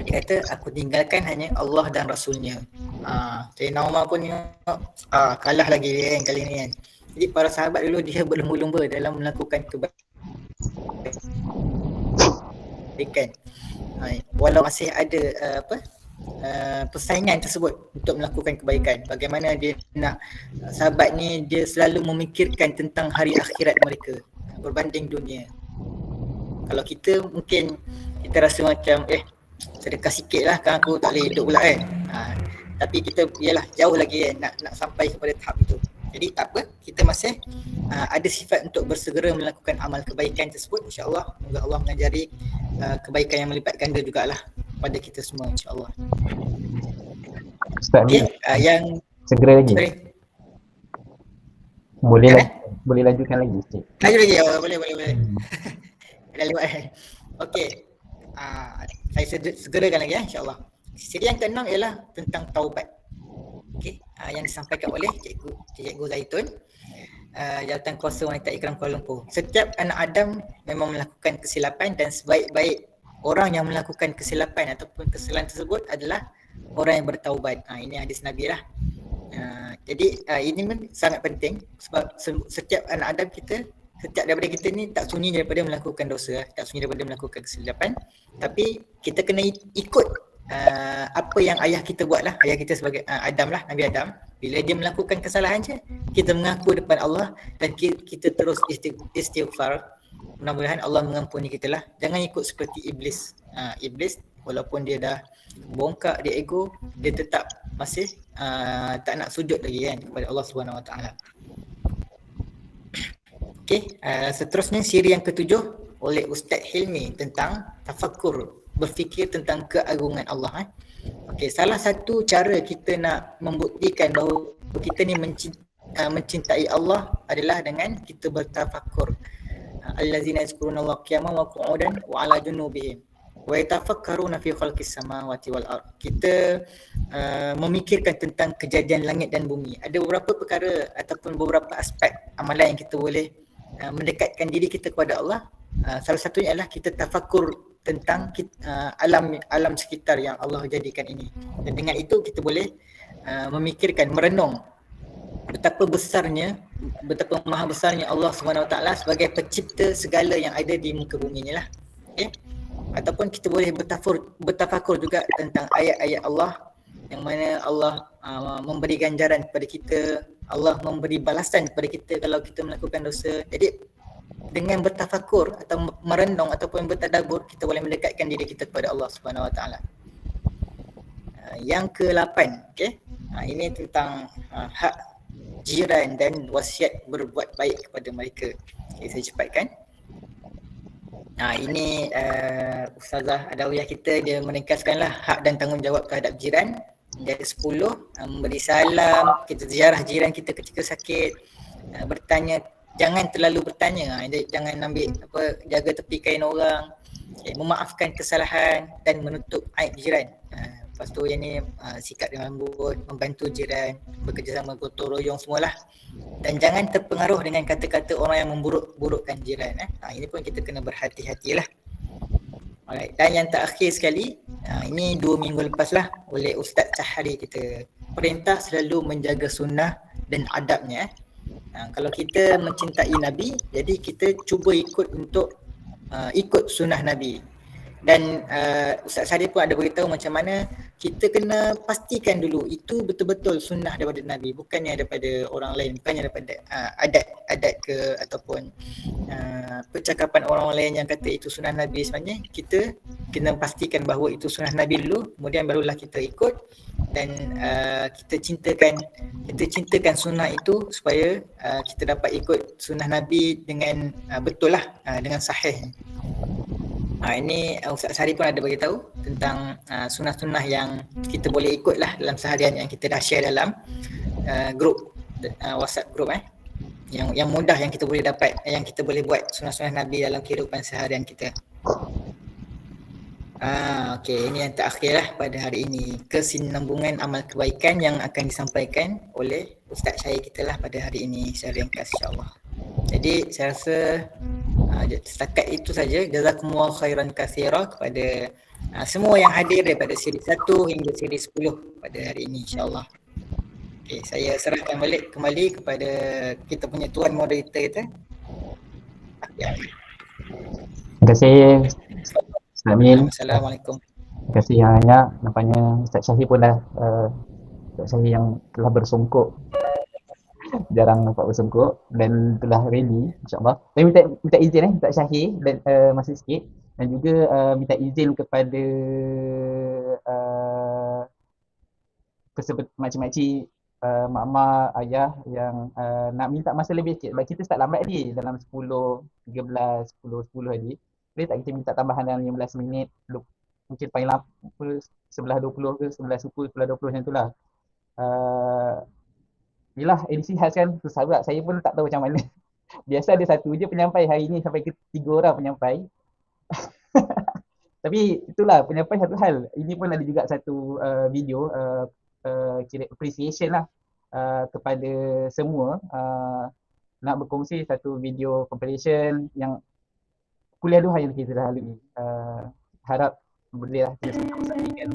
Dia kata, aku tinggalkan hanya Allah dan Rasulnya. Sayyidina Umar pun kalah lagi dia kan kali ni kan. Jadi para sahabat dulu dia berlumba-lumba dalam melakukan kebaikan. Walau masih ada persaingan tersebut untuk melakukan kebaikan. Bagaimana dia nak, sahabat ni dia selalu memikirkan tentang hari akhirat mereka berbanding dunia. Kalau kita mungkin kita rasa macam sedekah sikit lah kan aku tak boleh hidup pula kan. Tapi kita ialah jauh lagi kan nak sampai kepada tahap itu. Jadi tak apa, kita masih ada sifat untuk bersegera melakukan amal kebaikan tersebut, insya-Allah. Semoga Allah mengajari kebaikan yang melibatkan dia jugalah pada kita semua, insya-Allah. Ustaz ni yang segera lagi. Sorry. Boleh lanjutkan lagi sikit. Laju lagi. Boleh. Dah lewat. Okey. Saya segerakan lagi insya-Allah. Siri yang ke-6 ialah tentang taubat. Okey, yang disampaikan oleh Cikgu Zaitun, Jawatan Kuasa Wanita Ikram Kuala Lumpur. Setiap anak Adam memang melakukan kesilapan dan sebaik-baik orang yang melakukan kesilapan ataupun kesalahan tersebut adalah orang yang bertaubat. Ini hadis Nabi lah. Jadi ini pun sangat penting sebab setiap anak Adam kita, setiap daripada kita ni tak sunyi daripada melakukan dosa, tak sunyi daripada melakukan kesilapan, tapi kita kena ikut apa yang ayah kita buat lah, ayah kita sebagai Adam lah, Nabi Adam. Bila dia melakukan kesalahan je, kita mengaku depan Allah dan kita terus istighfar. Mudah-mudahan Allah mengampuni kita lah. Jangan ikut seperti Iblis. Iblis walaupun dia dah bongkak dia ego, dia tetap masih tak nak sujud lagi kan kepada Allah Subhanahu Wa Taala. Okey, seterusnya siri yang ke-7 oleh Ustaz Hilmi tentang tafakkur, berfikir tentang keagungan Allah. Okey, salah satu cara kita nak membuktikan bahawa kita ni mencintai Allah adalah dengan kita bertafakur. Allazina yazkurunallaha qiyaman wa qu'udan wa 'ala junubihim wa yatafakkaruna fi khalqis samawati wal ard. Kita memikirkan tentang kejadian langit dan bumi. Ada beberapa perkara ataupun beberapa aspek amalan yang kita boleh mendekatkan diri kita kepada Allah. Salah satunya adalah kita tafakur tentang alam sekitar yang Allah jadikan ini. Dan dengan itu kita boleh memikirkan, merenung betapa maha besarnya Allah SWT sebagai pencipta segala yang ada di muka bumi ni lah. Okay? Ataupun kita boleh bertafakur juga tentang ayat-ayat Allah yang mana Allah memberi ganjaran kepada kita, Allah memberi balasan kepada kita kalau kita melakukan dosa. Jadi dengan bertafakur atau merenung ataupun bertadabbur, kita boleh mendekatkan diri kita kepada Allah Subhanahu Wa Taala. Yang ke-8, okey. Ini tentang hak jiran dan wasiat berbuat baik kepada mereka. Okay, saya cepatkan. Ini Ustazah Adawiyah kita dia meringkaskanlah hak dan tanggungjawab terhadap jiran. Jadi 10, memberi salam, kita ziarah jiran kita ketika sakit, bertanya, jangan terlalu bertanya, jangan ambil jaga tepi kain orang, memaafkan kesalahan dan menutup aib jiran. Lepas tu yang ni sikap yang lembut, membantu jiran, bekerjasama, gotong royong semualah. Dan jangan terpengaruh dengan kata-kata orang yang memburuk-burukkan jiran. Ini pun kita kena berhati-hatilah. Alright. Dan yang terakhir sekali, ini 2 minggu lepas lah oleh Ustaz Cahari kita, perintah selalu menjaga sunnah dan adabnya. Kalau kita mencintai Nabi, jadi kita cuba ikut sunnah Nabi. Dan Ustaz Sari pun ada beritahu macam mana kita kena pastikan dulu itu betul-betul sunnah daripada Nabi, bukannya daripada orang lain, bukannya daripada adat ke ataupun percakapan orang lain yang kata itu sunnah Nabi. Sebenarnya kita kena pastikan bahawa itu sunnah Nabi dulu, kemudian barulah kita ikut dan kita cintakan sunnah itu supaya kita dapat ikut sunnah Nabi dengan betul lah, dengan sahih. Ini Ustaz Sari pun ada beritahu tentang sunnah-sunnah yang kita boleh ikut lah dalam seharian yang kita dah share dalam grup WhatsApp grup. yang mudah yang kita boleh dapat, yang kita boleh buat sunnah-sunnah Nabi dalam kehidupan seharian kita. Okey, ini yang terakhir lah pada hari ini, kesinambungan amal kebaikan yang akan disampaikan oleh Ustaz Syahir kita lah pada hari ini secara ringkas insya-Allah. Jadi saya rasa setakat itu saja. Jazakumullah khairan katsira kepada semua yang hadir daripada siri 1 hingga siri 10 pada hari ini insya-Allah. Okey, saya serahkan balik kembali kepada kita punya tuan moderator kita. Terima kasih Ustaz Amin. Assalamualaikum. Terima kasih yang banyak. Nampaknya Ustaz Syahir pun dah Ustaz Syahir yang telah bersungkuk. Jarang nampak bersungkuk dan telah ready insya-Allah. Saya minta izin Ustaz Syahir dan masa sikit, dan juga minta izin kepada peserta makcik-makcik, mak-mak, ayah yang nak minta masa lebih sikit sebab kita start lambat ni dalam 10, 13, 10 tadi. Boleh tak kita minta tambahan dalam 15 minit, mungkin paling lama 11.20 ke 11.10, 11.20 macam tu lah. Yelah, edisi khas kan, susah juga. Saya pun tak tahu macam mana. Biasa ada satu je penyampai, hari ni sampai ke 3 orang penyampai. Tapi itulah, penyampai satu hal. Ini pun ada juga satu video kira appreciation lah kepada semua. Nak berkongsi satu video compilation yang kuliah duha yang kita dah lalui. Harap boleh lah kita semua saksikan.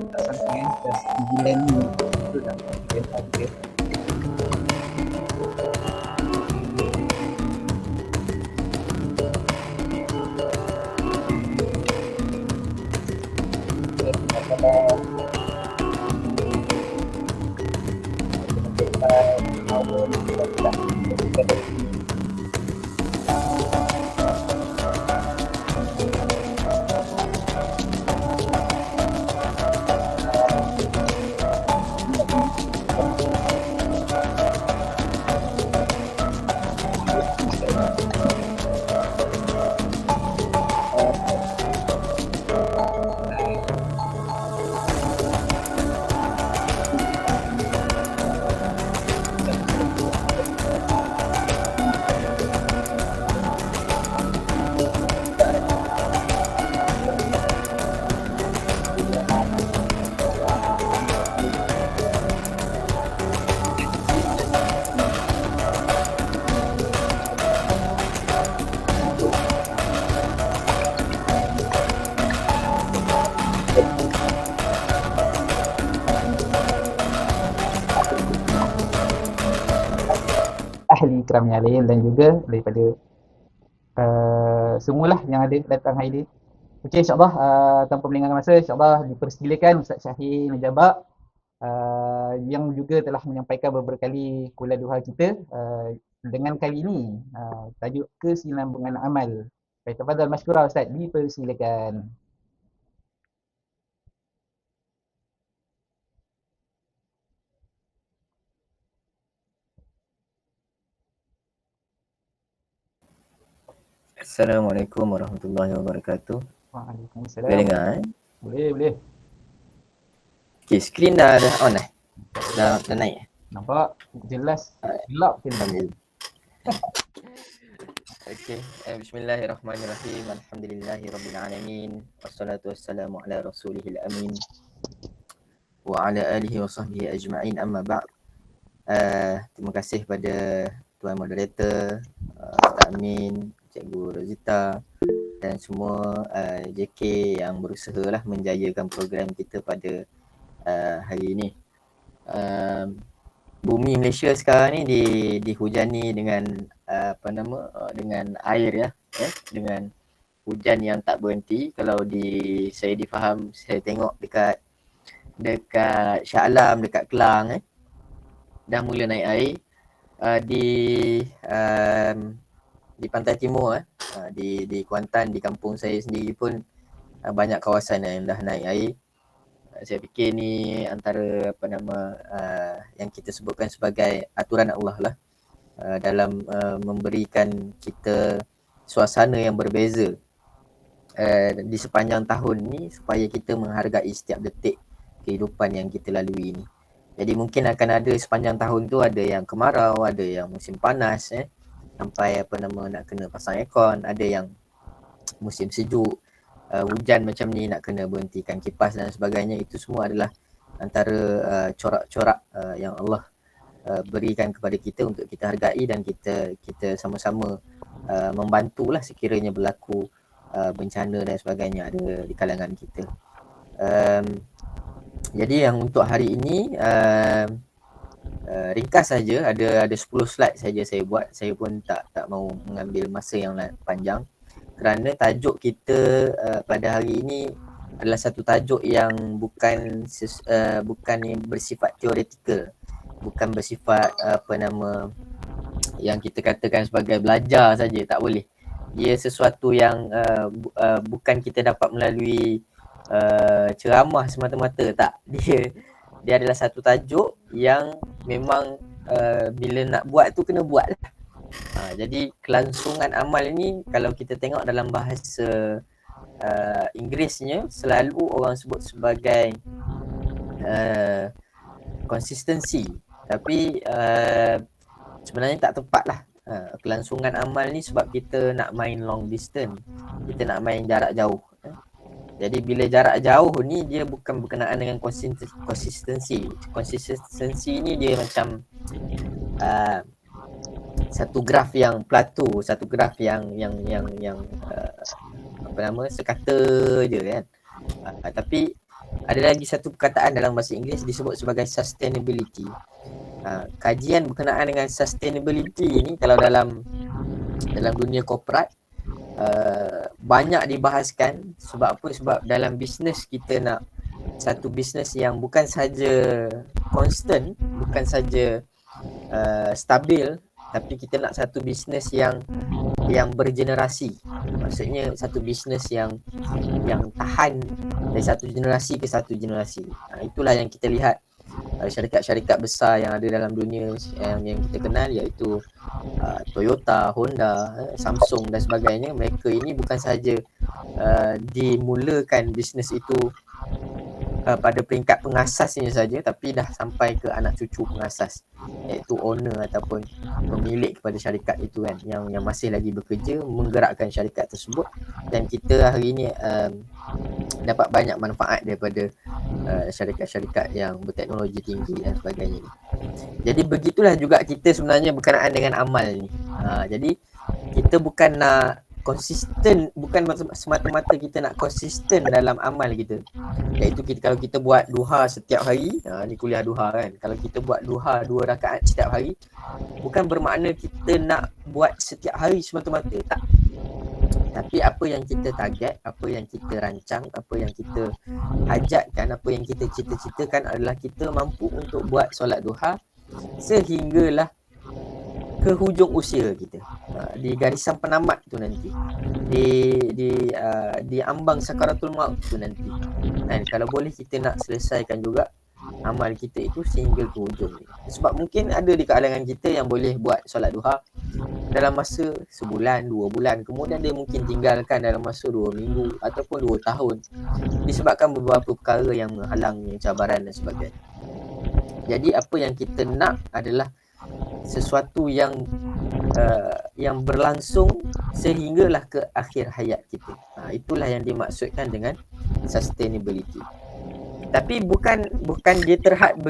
Tak sampai dah 9 ni. Betul tak? Okay. Ahli kiram yang lain dan juga daripada semualah yang ada datang hari ini. Okey, insyaAllah tanpa melengahkan masa, insyaAllah dipersilakan Ustaz Syahir Najabak yang juga telah menyampaikan beberapa kali kuliah duha kita dengan kali ini tajuk kesinambungan amal. Baik, tafadhal masykurah Ustaz, dipersilakan. Assalamualaikum warahmatullahi wabarakatuh. Waalaikumsalam. Boleh dengar Boleh. Okay, skrin dah on eh? Dah naik. Nampak jelas gelap je. Alhamdulillah. Okay, bismillahirrahmanirrahim. Alhamdulillahirabbil alamin. Wassalatu wassalamu ala rasulihil amin. Wa ala alihi wa sahbihi ajma'in, amma ba'd. Terima kasih pada tuan moderator, Ustaz Amin, Cikgu Rozita dan semua JK yang berusahalah menjayakan program kita pada hari ini. Bumi Malaysia sekarang ni dihujani dengan dengan air ya, dengan hujan yang tak berhenti. Kalau saya difaham, saya tengok dekat Shah Alam, dekat Kelang dah mula naik air. Di pantai timur di Kuantan, di kampung saya sendiri pun banyak kawasan yang dah naik air. Saya fikir ni antara yang kita sebutkan sebagai aturan Allah lah. dalam memberikan kita suasana yang berbeza di sepanjang tahun ni supaya kita menghargai setiap detik kehidupan yang kita lalui ni. Jadi mungkin akan ada sepanjang tahun tu ada yang kemarau, ada yang musim panas sampai nak kena pasang aircon, ada yang musim sejuk, hujan macam ni nak kena berhentikan kipas dan sebagainya. Itu semua adalah antara corak-corak yang Allah berikan kepada kita untuk kita hargai dan kita sama-sama membantulah sekiranya berlaku bencana dan sebagainya ada di kalangan kita. Jadi yang untuk hari ini ringkas saja, ada 10 slide saja saya buat. Saya pun tak mau mengambil masa yang panjang kerana tajuk kita pada hari ini adalah satu tajuk yang bukan yang bersifat teoretikal, bukan bersifat yang kita katakan sebagai belajar saja, tak boleh. Dia sesuatu yang bukan kita dapat melalui ceramah semata-mata, tak. Dia adalah satu tajuk yang memang bila nak buat tu kena buat lah. Jadi kelangsungan amal ini kalau kita tengok dalam bahasa Inggerisnya selalu orang sebut sebagai konsistensi, tapi sebenarnya tak tepat lah. Kelangsungan amal ni sebab kita nak main long distance, kita nak main jarak jauh. Jadi bila jarak jauh ni dia bukan berkenaan dengan konsistensi. Konsistensi ni dia macam satu graf yang plateau, satu graf yang sekata je kan. Tapi ada lagi satu perkataan dalam bahasa Inggeris disebut sebagai sustainability. Kajian berkenaan dengan sustainability ni kalau dalam dunia korporat banyak dibahaskan. Sebab apa? Sebab dalam bisnes kita nak satu bisnes yang bukan saja constant, bukan saja stabil, tapi kita nak satu bisnes yang bergenerasi. Maksudnya satu bisnes yang tahan dari satu generasi ke satu generasi. Itulah yang kita lihat syarikat-syarikat besar yang ada dalam dunia yang kita kenal, iaitu Toyota, Honda, Samsung dan sebagainya. Mereka ini bukan sahaja dimulakan bisnes itu pada peringkat pengasasnya saja, tapi dah sampai ke anak cucu pengasas, iaitu owner ataupun pemilik kepada syarikat itu kan, yang masih lagi bekerja menggerakkan syarikat tersebut. Dan kita hari ini dapat banyak manfaat daripada syarikat-syarikat yang berteknologi tinggi dan sebagainya ni. Jadi begitulah juga kita sebenarnya berkenaan dengan amal ni. Jadi kita bukan nak konsisten, bukan semata-mata kita nak konsisten dalam amal kita. Iaitu kalau kita buat duha setiap hari, ni kuliah duha kan, kalau kita buat duha 2 rakaat setiap hari, bukan bermakna kita nak buat setiap hari semata-mata, tak. Tapi apa yang kita target, apa yang kita rancang, apa yang kita hajatkan, apa yang kita cita-citakan adalah kita mampu untuk buat solat duha sehinggalah ke hujung usia kita, di garisan penamat tu nanti, di ambang sakaratul maut tu nanti. Dan kalau boleh kita nak selesaikan juga amal kita itu sehingga ke hujung ni. Sebab mungkin ada di kalangan kita yang boleh buat solat duha dalam masa sebulan, 2 bulan, kemudian dia mungkin tinggalkan dalam masa 2 minggu ataupun 2 tahun disebabkan beberapa perkara yang menghalangnya, cabaran dan sebagainya. Jadi apa yang kita nak adalah sesuatu yang berlangsung sehinggalah ke akhir hayat kita. Itulah yang dimaksudkan dengan sustainability. Tapi bukan dia terhad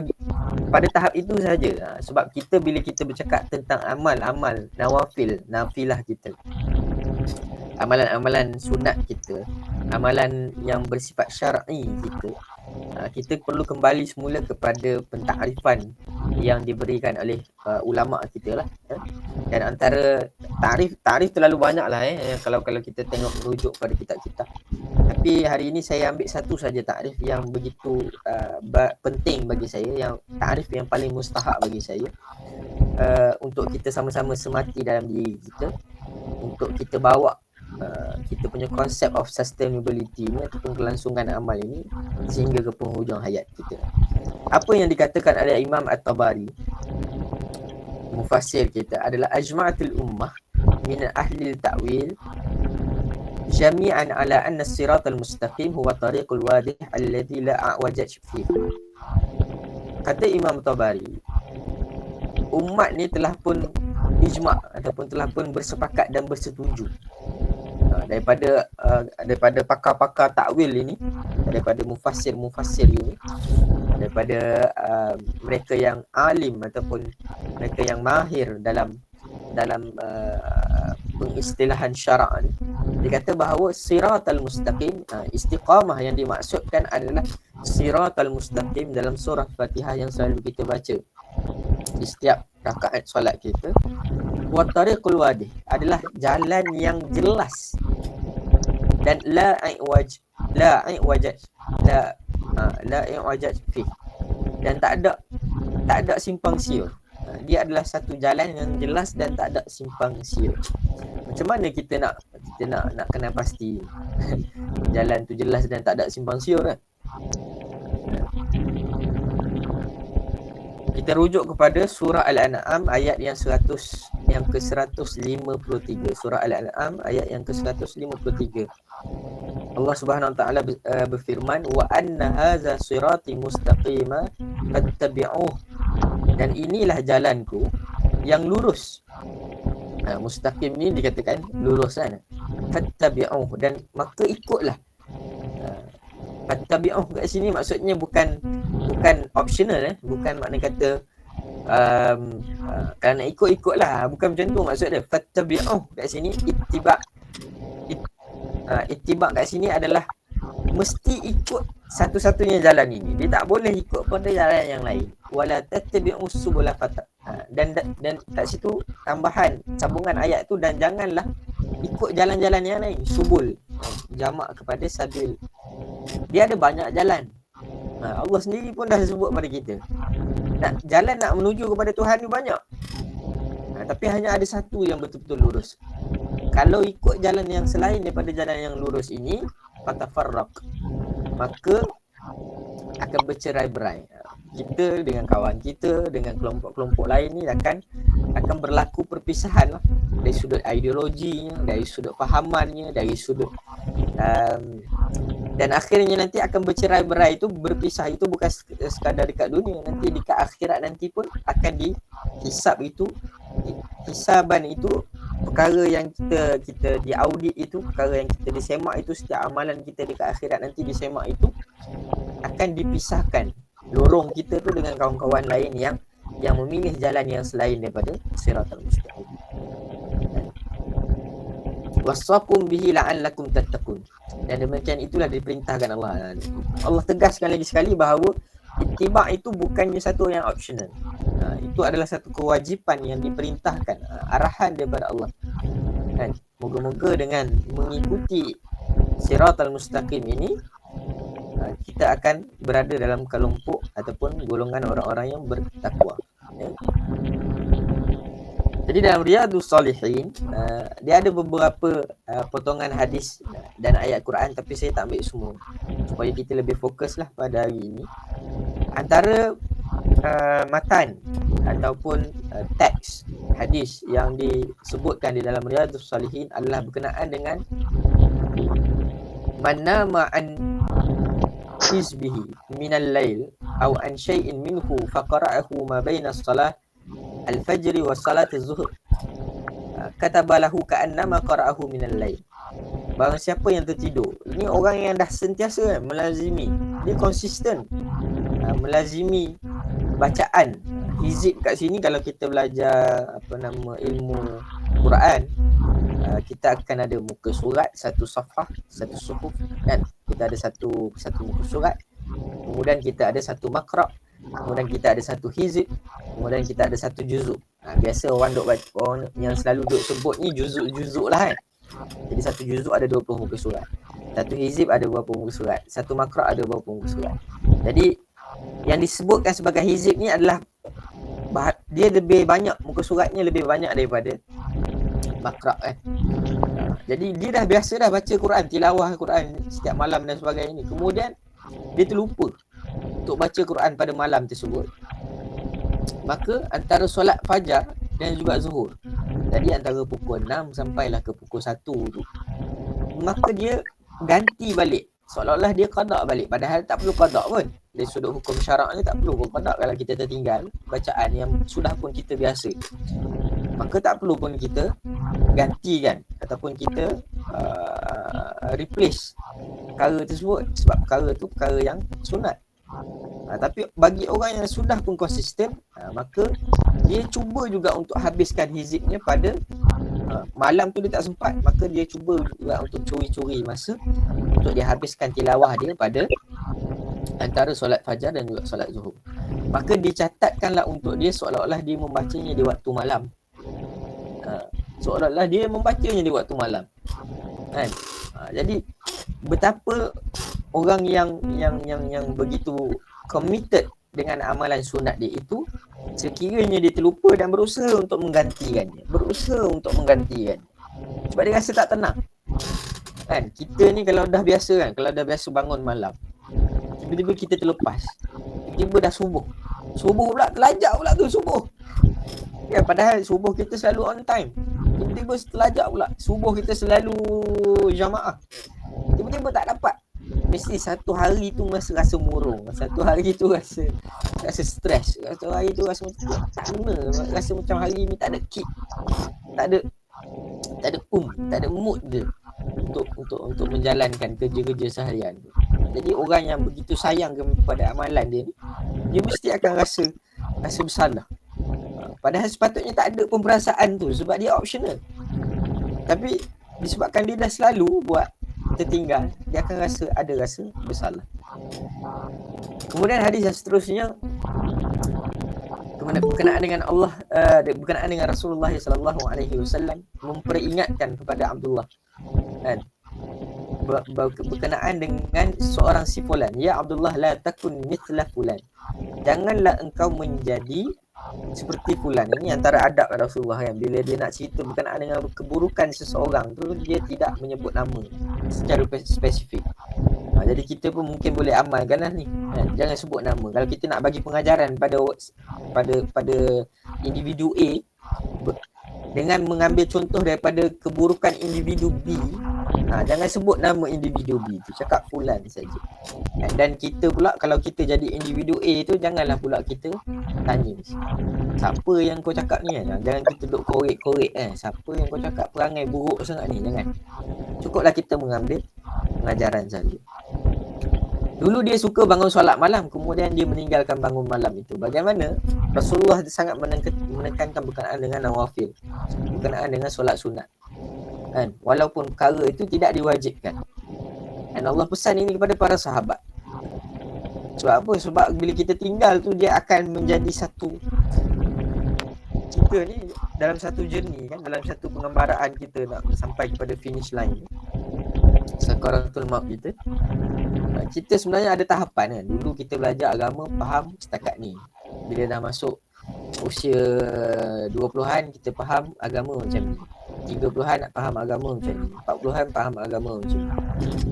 pada tahap itu saja. Sebab kita bila kita bercakap tentang amal nafilah kita, amalan-amalan sunat kita, amalan yang bersifat syar'i kita perlu kembali semula kepada pentakrifan yang diberikan oleh ulama kita lah. Dan antara takrif terlalu banyak lah kalau kita tengok merujuk pada kitab-kitab. Tapi hari ini saya ambil satu saja takrif yang begitu penting bagi saya, yang takrif yang paling mustahak bagi saya, untuk kita sama-sama semati dalam diri kita, untuk kita bawa kita punya konsep of sustainability ni ataupun kelangsungan amal ini sehingga ke penghujung hayat kita. Apa yang dikatakan oleh Imam At-Tabari mufassir kita adalah ajma'atul ummah min ahli ta'wil jami'an ala anna as-siratal mustaqim huwa tariqul wadih alladhi la a'wajaj fihi. Kata Imam Tabari, umat ni telah pun ijma' ataupun telah pun bersepakat dan bersetuju daripada pakar-pakar takwil ini, daripada mufassir-mufassir ini, daripada mereka yang alim ataupun mereka yang mahir dalam pengistilahan syarak ni. Dia kata bahawa siratal mustaqim, istiqamah yang dimaksudkan adalah siratal mustaqim dalam surah Fatihah yang selalu kita baca di setiap rakaat solat kita. Wa tariqul wadih adalah jalan yang jelas dan la i'wajaj fi, dan tak ada simpang siur. Dia adalah satu jalan yang jelas dan tak ada simpang siur. Macam mana kita nak kenal pasti jalan tu jelas dan tak ada simpang siur kan? Kita rujuk kepada surah Al-An'am ayat yang ke-153. Surah Al-An'am ayat yang ke-153. Allah Subhanahu wa taala berfirman, wa anna hadza sirati mustaqima fattabi'uh, dan inilah jalanku yang lurus. Mustaqim ni dikatakan lurus kan. Fattabi'uh, dan maka ikutlah. Fattabi'uh kat sini maksudnya bukan optional bukan makna kata kalau nak ikutlah, bukan macam tu maksud dia. Fattabi'uh kat sini ittiba' kat sini adalah mesti ikut satu-satunya jalan ini. Dia tak boleh ikut pada jalan yang lain. Wala tattabi'us subula fata. Dan kat situ tambahan sambungan ayat tu, dan janganlah ikut jalan-jalan yang lain. Subul jamak kepada sabil. Dia ada banyak jalan. Allah sendiri pun dah sebut pada kita. Jalan nak menuju kepada Tuhan ni banyak. Tapi hanya ada satu yang betul-betul lurus. Kalau ikut jalan yang selain daripada jalan yang lurus ini, fatafarraq, maka akan bercerai-berai. Kita dengan kawan kita, dengan kelompok-kelompok lain ni akan berlaku perpisahan lah. Dari sudut ideologinya, dari sudut fahamannya, dari sudut dan akhirnya nanti akan bercerai-berai. Itu berpisah itu bukan sekadar dekat dunia, nanti dekat akhirat nanti pun akan dihisab. Itu hisaban itu perkara yang kita diaudit, itu perkara yang kita disemak, itu setiap amalan kita dekat akhirat nanti disemak, itu akan dipisahkan. Lorong kita tu dengan kawan-kawan lain yang memilih jalan yang selain daripada siratal mustaqim. Wasaqum bihi la'allakum tattaqun. Dan demikian itulah diperintahkan Allah. Allah tegaskan lagi sekali bahawa ittiba' itu bukannya satu yang optional. Itu adalah satu kewajipan yang diperintahkan, arahan daripada Allah. Kan? Moga-moga dengan mengikuti siratal mustaqim ini, kita akan berada dalam kelompok ataupun golongan orang-orang yang bertakwa. Ya. Jadi dalam Riyadhus Salihin, dia ada beberapa potongan hadis dan ayat Quran, tapi saya tak ambil semua supaya kita lebih fokuslah pada hari ini. Antara matan ataupun teks hadis yang disebutkan di dalam Riyadhus Salihin adalah berkenaan dengan man nama an hizbihi minal lail aw an syai'in minhu faqara'ahu ma baina as-salah al-fajr wa salat az-zuhr katabalahu ka'annama qara'ahu minal lail. Barang siapa yang tertidur, ini orang yang dah sentiasa melazimi, dia konsisten melazimi bacaan hizib. Kat sini kalau kita belajar ilmu Quran, kita akan ada muka surat, satu safhah, satu suhuf kan. Kita ada satu muka surat, kemudian kita ada satu makra', kemudian kita ada satu hizib, kemudian kita ada satu juzuk. Biasa orang yang selalu duk sebut ni juzuk lah kan. Jadi satu juzuk ada 20 muka surat, satu hizib ada berapa muka surat, satu makra' ada berapa muka surat. Jadi yang disebutkan sebagai hizib ni adalah dia lebih banyak, muka suratnya lebih banyak daripada makra' kan. Jadi dia dah biasa dah baca Quran, tilawah Quran setiap malam dan sebagainya. Kemudian dia terlupa untuk baca Quran pada malam tersebut. Maka antara solat fajar dan juga zuhur. Jadi antara pukul 6 sampailah ke pukul 1 tu, maka dia ganti balik. Seolah-olah dia qada balik, padahal tak perlu qada pun. Dari sudut hukum syarak ni tak perlu pun qada kalau kita tertinggal bacaan yang sudah pun kita biasa. Maka tak perlu pun kita gantikan ataupun kita replace perkara tersebut, sebab perkara tu perkara yang sunat. Tapi bagi orang yang sudah pun konsisten, maka dia cuba juga untuk habiskan hizibnya pada malam tu dia tak sempat, maka dia cuba juga untuk curi-curi masa untuk dia habiskan tilawah dia pada antara solat fajar dan juga solat zuhur. Maka dicatatkanlah untuk dia seolah-olah dia membacanya di waktu malam. Seolah-olah dia membacanya di waktu malam. Kan? Jadi betapa orang yang begitu committed dengan amalan sunat dia itu, sekiranya dia terlupa dan berusaha untuk menggantikannya, sebab dia rasa tak tenang. Kan, kita ni kalau dah biasa bangun malam, tiba-tiba kita terlepas, tiba-tiba dah subuh pula, terlajak pula tu subuh. Ya, padahal subuh kita selalu on time, tiba-tiba terlajak pula, subuh kita selalu jamaah, tiba-tiba tak dapat. Mesti satu hari tu rasa murung, satu hari tu rasa stres, satu hari tu rasa macam tak guna, rasa macam hari ni tak ada kick, tak ada mood dia untuk menjalankan kerja-kerja seharian. Jadi orang yang begitu sayang kepada amalan dia ni, dia mesti akan rasa bersalah. Padahal sepatutnya tak ada pun perasaan tu, sebab dia optional. Tapi disebabkan dia dah selalu buat tertinggal, dia akan rasa bersalah. Kemudian hadis yang seterusnya berkenaan dengan Allah, berkenaan dengan Rasulullah sallallahu alaihi wasallam memperingatkan kepada Abdullah, kan, berkenaan dengan seorang si fulan, ya Abdullah la takun mithla fulan, janganlah engkau menjadi seperti fulan. Ini antara adab Rasulullah yang bila dia nak cerita berkenaan dengan keburukan seseorang tu, dia tidak menyebut nama secara spesifik. Jadi kita pun mungkin boleh amalkan lah ni, jangan sebut nama. Kalau kita nak bagi pengajaran pada individu A dengan mengambil contoh daripada keburukan individu B, jangan sebut nama individu B tu, cakap fulan saja. Dan kita pula kalau kita jadi individu A tu, janganlah pula kita tanya siapa yang kau cakap ni, jangan kita duk korek-korek siapa yang kau cakap perangai buruk sangat ni, jangan. Cukuplah kita mengambil pengajaran saja. Dulu dia suka bangun solat malam, kemudian dia meninggalkan bangun malam itu. Bagaimana? Rasulullah sangat menekankan berkenaan dengan nawafil, berkenaan dengan solat sunat, kan? Walaupun perkara itu tidak diwajibkan. Dan Allah pesan ini kepada para sahabat. Sebab apa? Sebab bila kita tinggal tu, dia akan menjadi satu, kita ni dalam satu journey, kan, dalam satu pengembaraan kita nak sampai kepada finish line, sakaratul maut kita. Kita sebenarnya ada tahapan, kan. Dulu kita belajar agama faham setakat ni. Bila dah masuk usia 20-an, kita faham agama macam ni. 30-an nak faham agama macam ni. 40-an faham agama macam ni.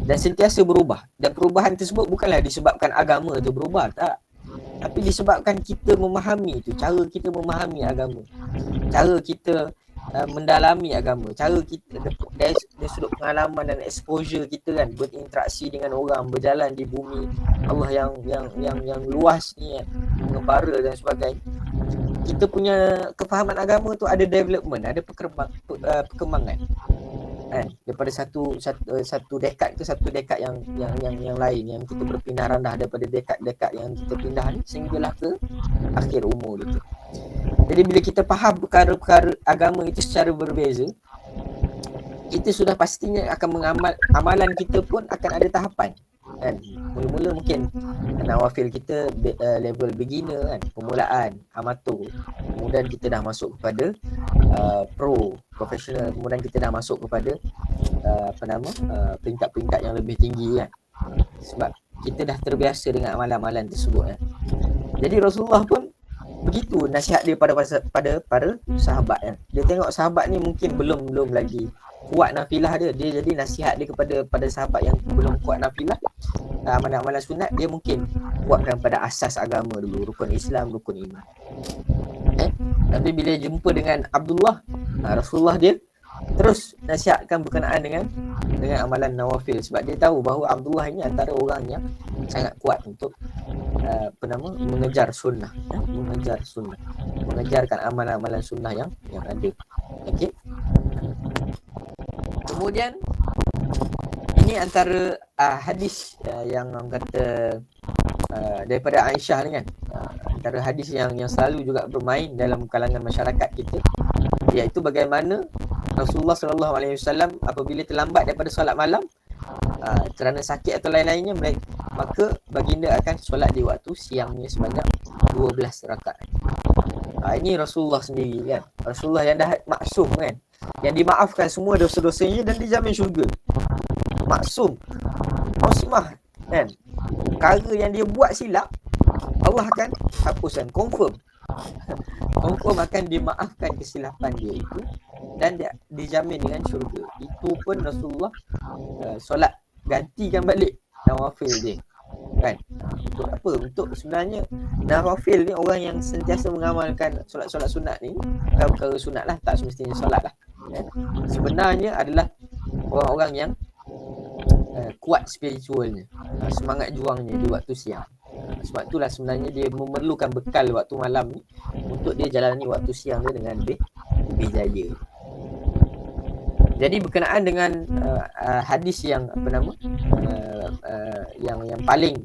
Dan sentiasa berubah. Dan perubahan tersebut bukanlah disebabkan agama tu berubah, tak. Tapi disebabkan kita memahami tu, cara kita memahami agama, cara kita mendalami agama, cara kita dari sudut pengalaman dan exposure kita, kan, berinteraksi dengan orang, berjalan di bumi Allah yang luas ni, kan, mengembara dan sebagainya. Kita punya kefahaman agama tu ada development, ada perkembangan, kan, daripada satu dekad ke satu dekad yang lain, yang kita berpindah randah daripada dekad-dekad yang kita pindah ni sehinggalah ke akhir umur itu. Jadi bila kita faham perkara-perkara agama itu secara berbeza, kita sudah pastinya akan amalan kita pun akan ada tahapan, kan. Mula-mula mungkin nawafil kita level beginner, kan, permulaan, amatur. Kemudian kita dah masuk kepada profesional, kemudian kita dah masuk kepada peringkat-peringkat yang lebih tinggi, kan. Sebab kita dah terbiasa dengan amalan-amalan tersebut, kan. Jadi Rasulullah pun begitu nasihat dia pada sahabat, kan. Dia tengok sahabat ni mungkin belum lagi kuat nafilah dia jadi nasihat dia kepada sahabat yang belum kuat nafilah, amalan-amalan sunat, dia mungkin kuatkan pada asas agama dulu, rukun Islam, rukun iman. Tapi bila jumpa dengan Abdullah, Rasulullah dia terus nasihatkan berkenaan dengan amalan nawafil, sebab dia tahu bahawa Abdullah ini antara orang yang sangat kuat untuk mengejar sunnah, mengejarkan amalan-amalan sunnah yang ada. Okey. Kemudian ini antara hadis yang kata daripada Aisyah ni kan, antara hadis yang selalu juga bermain dalam kalangan masyarakat kita, iaitu bagaimana Rasulullah SAW apabila terlambat daripada solat malam kerana sakit atau lain-lainnya, maka baginda akan solat di waktu siangnya sebanyak 12 rakaat. Ini Rasulullah sendiri kan, Rasulullah yang dah maksum kan, yang dimaafkan semua dosa-dosanya dan dijamin syurga. Maksum, Osmah kan, perkara yang dia buat silap Allah akan hapuskan, confirm akan dimaafkan kesilapan dia itu dan dia dijamin dengan syurga. Itu pun Rasulullah solat gantikan balik nawafil dia kan. Untuk apa? Untuk sebenarnya nawafil ni, orang yang sentiasa mengamalkan solat-solat sunat ni, perkara sunat lah, tak semestinya solat lah kan? Sebenarnya adalah orang-orang yang kuat spiritualnya, semangat juangnya di waktu siang. Sebab itulah sebenarnya dia memerlukan bekal waktu malam ni untuk dia jalani waktu siang dia dengan lebih jaya. Jadi berkenaan dengan hadis yang yang paling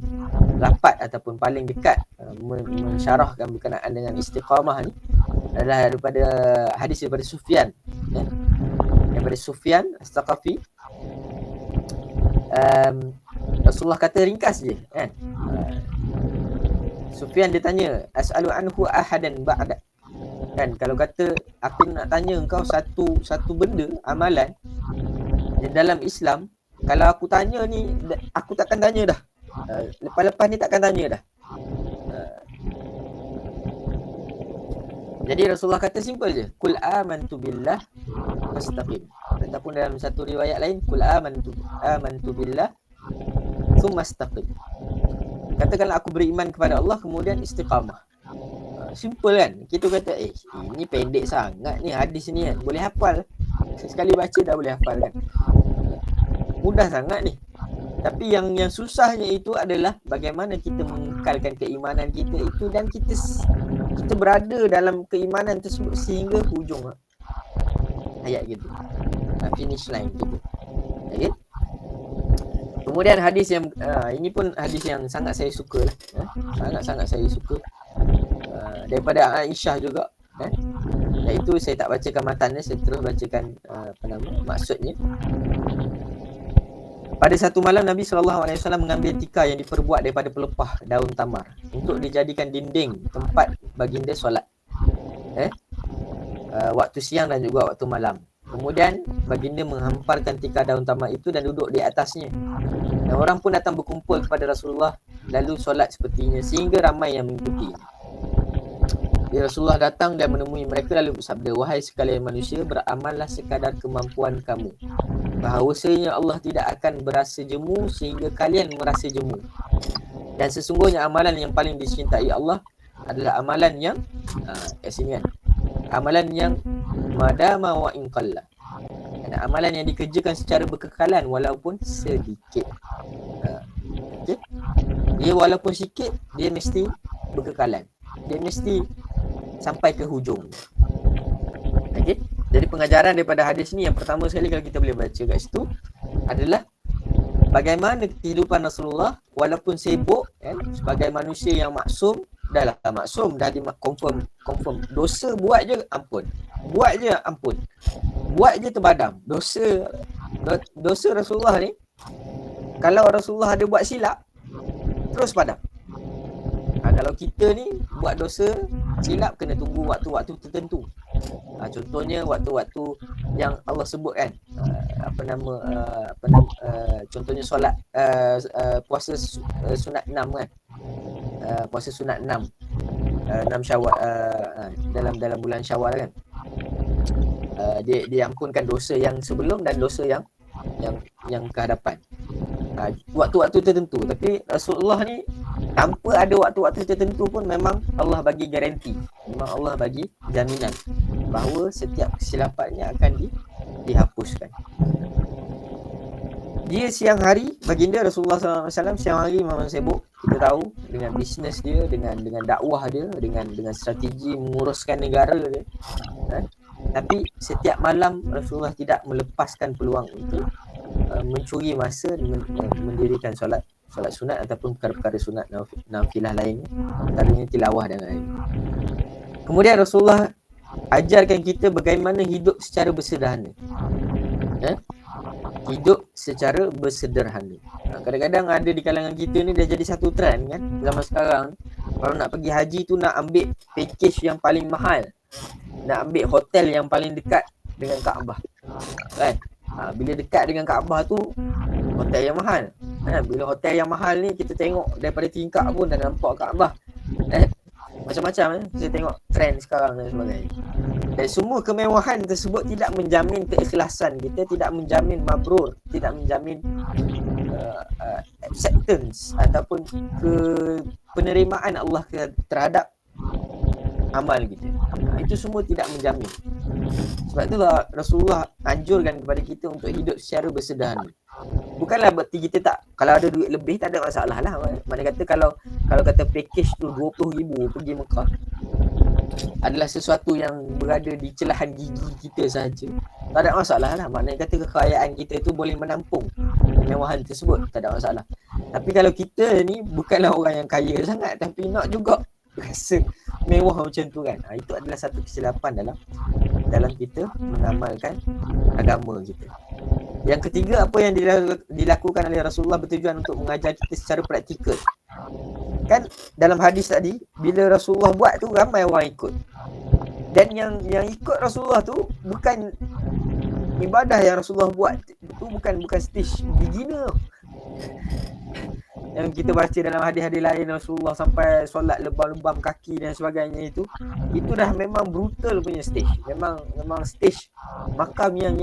rapat ataupun paling dekat mensyarahkan berkenaan dengan istiqamah ni adalah daripada hadis daripada Sufyan, ya? Daripada Sufyan As-Saqafi. Rasulullah kata ringkas je kan. Sufyan dia tanya, as'alu anhu ahadan ba'da, kan, kalau kata aku nak tanya engkau satu benda amalan di dalam Islam, kalau aku tanya ni aku takkan tanya dah, lepas-lepas ni takkan tanya dah. Jadi Rasulullah kata simple je, kul amantu billah wastaqim. Ataupun dalam satu riwayat lain, kul amantu billah thumma istaqim. Katakanlah aku beriman kepada Allah kemudian istiqamah. Simple kan? Kita kata ini pendek sangat ni hadis ni kan, boleh hafal. Sekali baca dah boleh hafal kan. Mudah sangat ni. Tapi yang susahnya itu adalah bagaimana kita mengekalkan keimanan kita itu dan kita berada dalam keimanan tersebut sehingga hujung ayat gitu. Finish line gitu. Okay? Kemudian hadis yang ini pun hadis yang sangat saya suka lah, sangat-sangat saya suka, daripada Aisyah juga, iaitu saya tak bacakan matannya, saya terus bacakan maksudnya. Pada satu malam Nabi SAW mengambil tikar yang diperbuat daripada pelepah daun tamar untuk dijadikan dinding tempat baginda solat, waktu siang dan juga waktu malam. Kemudian baginda menghamparkan tikar daun tamar itu dan duduk di atasnya. Dan orang pun datang berkumpul kepada Rasulullah lalu solat sepertinya sehingga ramai yang mengikuti. Rasulullah datang dan menemui mereka lalu bersabda, wahai sekalian manusia, beramallah sekadar kemampuan kamu. Bahawasanya Allah tidak akan berasa jemu sehingga kalian merasa jemu. Dan sesungguhnya amalan yang paling dicintai Allah adalah amalan yang kat sini kan, amalan yang madama wa inqalla, amalan yang dikerjakan secara berkekalan walaupun sedikit. Okay? Dia walaupun sikit, dia mesti berkekalan, dia mesti sampai ke hujung. Okay? Jadi pengajaran daripada hadis ni yang pertama sekali kalau kita boleh baca kat situ adalah bagaimana kehidupan Rasulullah walaupun sibuk sebagai manusia yang maksum, dah confirm dosa buat je ampun, buat je terbadam. Dosa Rasulullah ni, kalau Rasulullah ada buat silap terus padam. Kalau kita ni buat dosa silap kena tunggu waktu-waktu tertentu. Contohnya waktu-waktu yang Allah sebut kan, contohnya solat puasa sunat 6 kan, puasa sunat 6 Syawal, dalam bulan Syawal kan, dia ampunkan dosa yang sebelum dan dosa yang ke hadapan. Waktu-waktu tertentu. Tapi Rasulullah ni tanpa ada waktu-waktu tertentu pun memang Allah bagi garanti memang Allah bagi jaminan bahawa setiap kesilapannya akan dihapuskan. Dia siang hari, baginda Rasulullah SAW siang hari memang sibuk, kita tahu, dengan bisnes dia, dengan dakwah dia, dengan strategi menguruskan negara dia. Tapi setiap malam Rasulullah tidak melepaskan peluang untuk mencuri masa mendirikan solat sunat ataupun perkara-perkara sunat nafilah lainnya, antaranya tilawah dan lain. Kemudian Rasulullah ajarkan kita bagaimana hidup secara bersederhana. Hidup secara bersederhana. Kadang-kadang ada di kalangan kita ni dah jadi satu trend kan zaman sekarang. Kalau nak pergi haji tu nak ambil package yang paling mahal. Nak ambil hotel yang paling dekat dengan Kaabah. Kan? Bila dekat dengan Kaabah tu hotel yang mahal. Bila hotel yang mahal ni kita tengok daripada tingkap pun dah nampak Kaabah. Macam-macam kita tengok trend sekarang dan sebagainya. Dan semua kemewahan tersebut tidak menjamin keikhlasan kita, tidak menjamin mabrur, tidak menjamin acceptance ataupun penerimaan Allah terhadap amal kita. Itu semua tidak menjamin. Sebab itulah Rasulullah anjurkan kepada kita untuk hidup secara bersederhana. Bukanlah berarti kita tak, kalau ada duit lebih tak ada masalah lah. Mana kata kalau kata package tu 20,000 pergi Mekah adalah sesuatu yang berada di celahan gigi kita sahaja, tak ada masalah lah. Maknanya kata kekayaan kita tu boleh menampung kemewahan tersebut, tak ada masalah. Tapi kalau kita ni bukanlah orang yang kaya sangat tapi nak juga rasa mewah macam tu kan, itu adalah satu kesilapan dalam kita mengamalkan agama kita. Yang ketiga, apa yang dilakukan oleh Rasulullah bertujuan untuk mengajar kita secara praktikal. Kan dalam hadis tadi, bila Rasulullah buat tu ramai orang ikut. Dan yang ikut Rasulullah tu bukan ibadah yang Rasulullah buat tu bukan stage beginner. Yang kita baca dalam hadis-hadis lain Rasulullah sampai solat lebam-lebam kaki dan sebagainya, itu dah memang brutal punya stage. Memang stage makam yang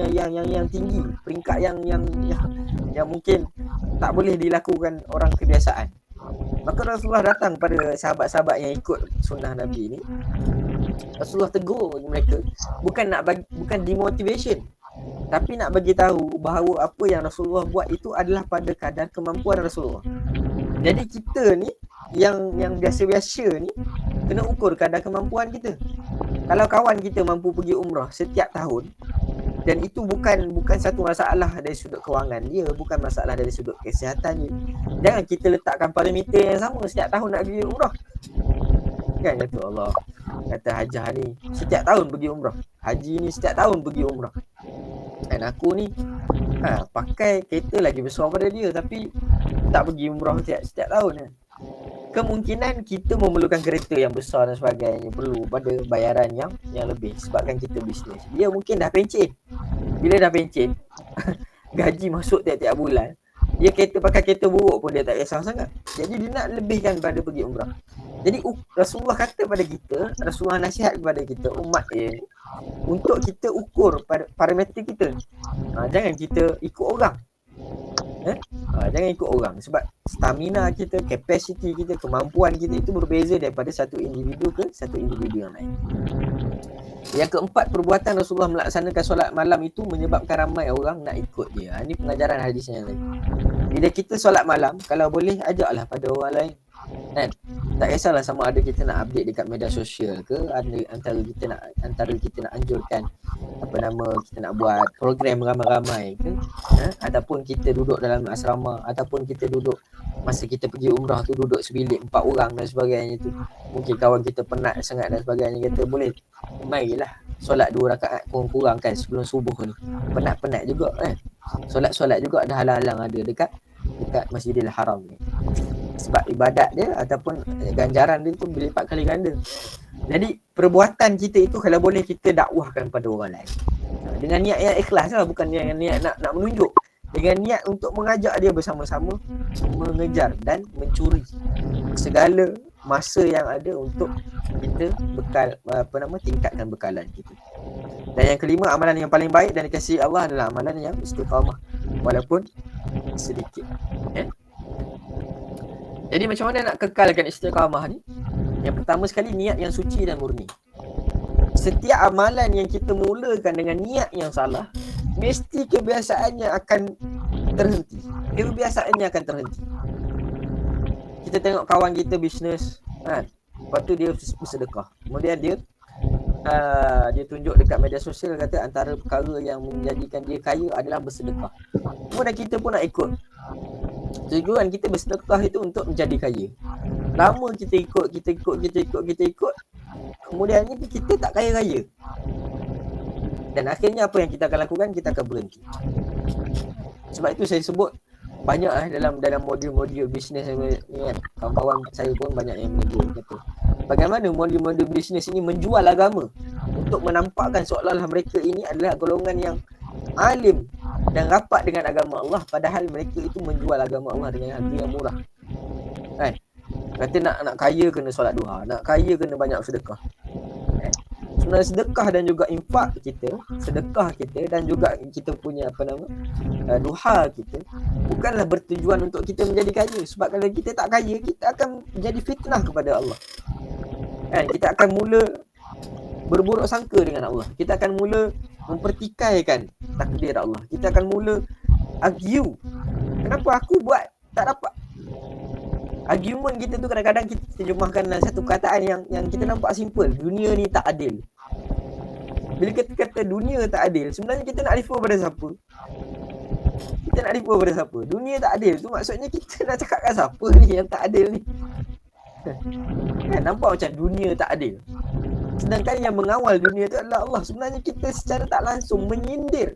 tinggi, peringkat yang mungkin tak boleh dilakukan orang kebiasaan. Maka Rasulullah datang pada sahabat-sahabat yang ikut sunnah Nabi ni. Rasulullah tegur mereka, bukan demotivation, tapi nak bagi tahu bahawa apa yang Rasulullah buat itu adalah pada kadar kemampuan Rasulullah. Jadi kita ni yang biasa-biasa ni kena ukur kadar kemampuan kita. Kalau kawan kita mampu pergi umrah setiap tahun, dan itu bukan satu masalah dari sudut kewangan dia, bukan masalah dari sudut kesihatan dia, jangan kita letakkan parameter yang sama setiap tahun nak pergi umrah. Kan kata Allah, kata Hajjah ni setiap tahun pergi umrah, haji ni setiap tahun pergi umrah. Dan aku ni pakai kereta lagi besar pada dia tapi tak pergi umrah setiap tahun. Kemungkinan kita memerlukan kereta yang besar dan sebagainya, perlu pada bayaran yang lebih sebabkan kita bisnes. Dia mungkin dah pencen. Bila dah pencen, gaji masuk tiap-tiap bulan, dia pakai kereta buruk pun dia tak kisah sangat. Jadi dia nak lebihkan pada pergi umrah. Jadi Rasulullah kata pada kita, Rasulullah nasihat kepada kita umat dia untuk kita ukur parameter kita. Jangan kita ikut orang. Jangan ikut orang sebab stamina kita, capacity kita, kemampuan kita itu berbeza daripada satu individu ke satu individu yang lain. Yang keempat, perbuatan Rasulullah melaksanakan solat malam itu menyebabkan ramai orang nak ikut dia. Ini pengajaran hadis yang lain. Bila kita solat malam, kalau boleh ajaklah pada orang lain. Kan? Tak kisahlah sama ada kita nak update dekat media sosial ke, antara kita nak anjurkan kita nak buat program ramai-ramai ke, ataupun kita duduk dalam asrama, ataupun kita duduk masa kita pergi umrah tu duduk sebilik 4 orang dan sebagainya tu. Mungkin kawan kita penat sangat dan sebagainya, kata boleh marilah solat 2 rakaat kurang-kurang kan sebelum subuh ni. Penat-penat juga kan. Solat-solat juga ada halang-halang ada dekat Masjidil Haram ni. Sebab ibadat dia ataupun ganjaran dia tu berlipat kali ganda. Jadi perbuatan kita itu kalau boleh kita dakwahkan pada orang lain. Dengan niat yang ikhlas lah, bukan dengan niat nak menunjuk. Dengan niat untuk mengajak dia bersama-sama mengejar dan mencuri segala masa yang ada untuk kita tingkatkan bekalan kita. Dan yang kelima, amalan yang paling baik dan dikasihi Allah adalah amalan yang istiqamah walaupun sedikit. Jadi macam mana nak kekalkan istiqamah ni? Yang pertama sekali, niat yang suci dan murni. Setiap amalan yang kita mulakan dengan niat yang salah, mesti kebiasaannya akan terhenti. Kebiasaannya akan terhenti. Kita tengok kawan kita bisnes, kan? Lepas tu dia bersedekah. Kemudian dia tunjuk dekat media sosial, kata antara perkara yang menjadikan dia kaya adalah bersedekah. Kemudian kita pun nak ikut. Tujuan kita bersedekah itu untuk menjadi kaya. Lama kita ikut. Kemudian ni kita tak kaya-kaya. Dan akhirnya apa yang kita akan lakukan? Kita akan berhenti. Sebab itu saya sebut banyak dalam modul-modul bisnes ni kan. Kawan-kawan saya pun banyak yang menegur, kata bagaimana modul-modul bisnes ini menjual agama untuk menampakkan seolah-olah mereka ini adalah golongan yang alim dan rapat dengan agama Allah, padahal mereka itu menjual agama Allah dengan harga yang murah. Kan? Kata nak kaya kena solat duha, nak kaya kena banyak sedekah. Sebenarnya sedekah dan juga infak kita, sedekah kita dan juga kita punya duha kita bukanlah bertujuan untuk kita menjadi kaya. Sebab kalau kita tak kaya, kita akan menjadi fitnah kepada Allah. Kan? Kita akan mula berburuk sangka dengan Allah. Kita akan mula mempertikaikan takdir Allah. Kita akan mula argue. Kenapa aku buat tak dapat? Argument kita tu kadang-kadang kita terjemahkan dalam satu perkataan yang kita nampak simple. Dunia ni tak adil. Bila kita kata dunia tak adil, sebenarnya kita nak refer pada siapa? Kita nak refer pada siapa? Dunia tak adil tu maksudnya kita nak cakap kat siapa ni yang tak adil ni? Kan nampak macam dunia tak adil. Sedangkan yang mengawal dunia tu adalah Allah. Sebenarnya kita secara tak langsung menyindir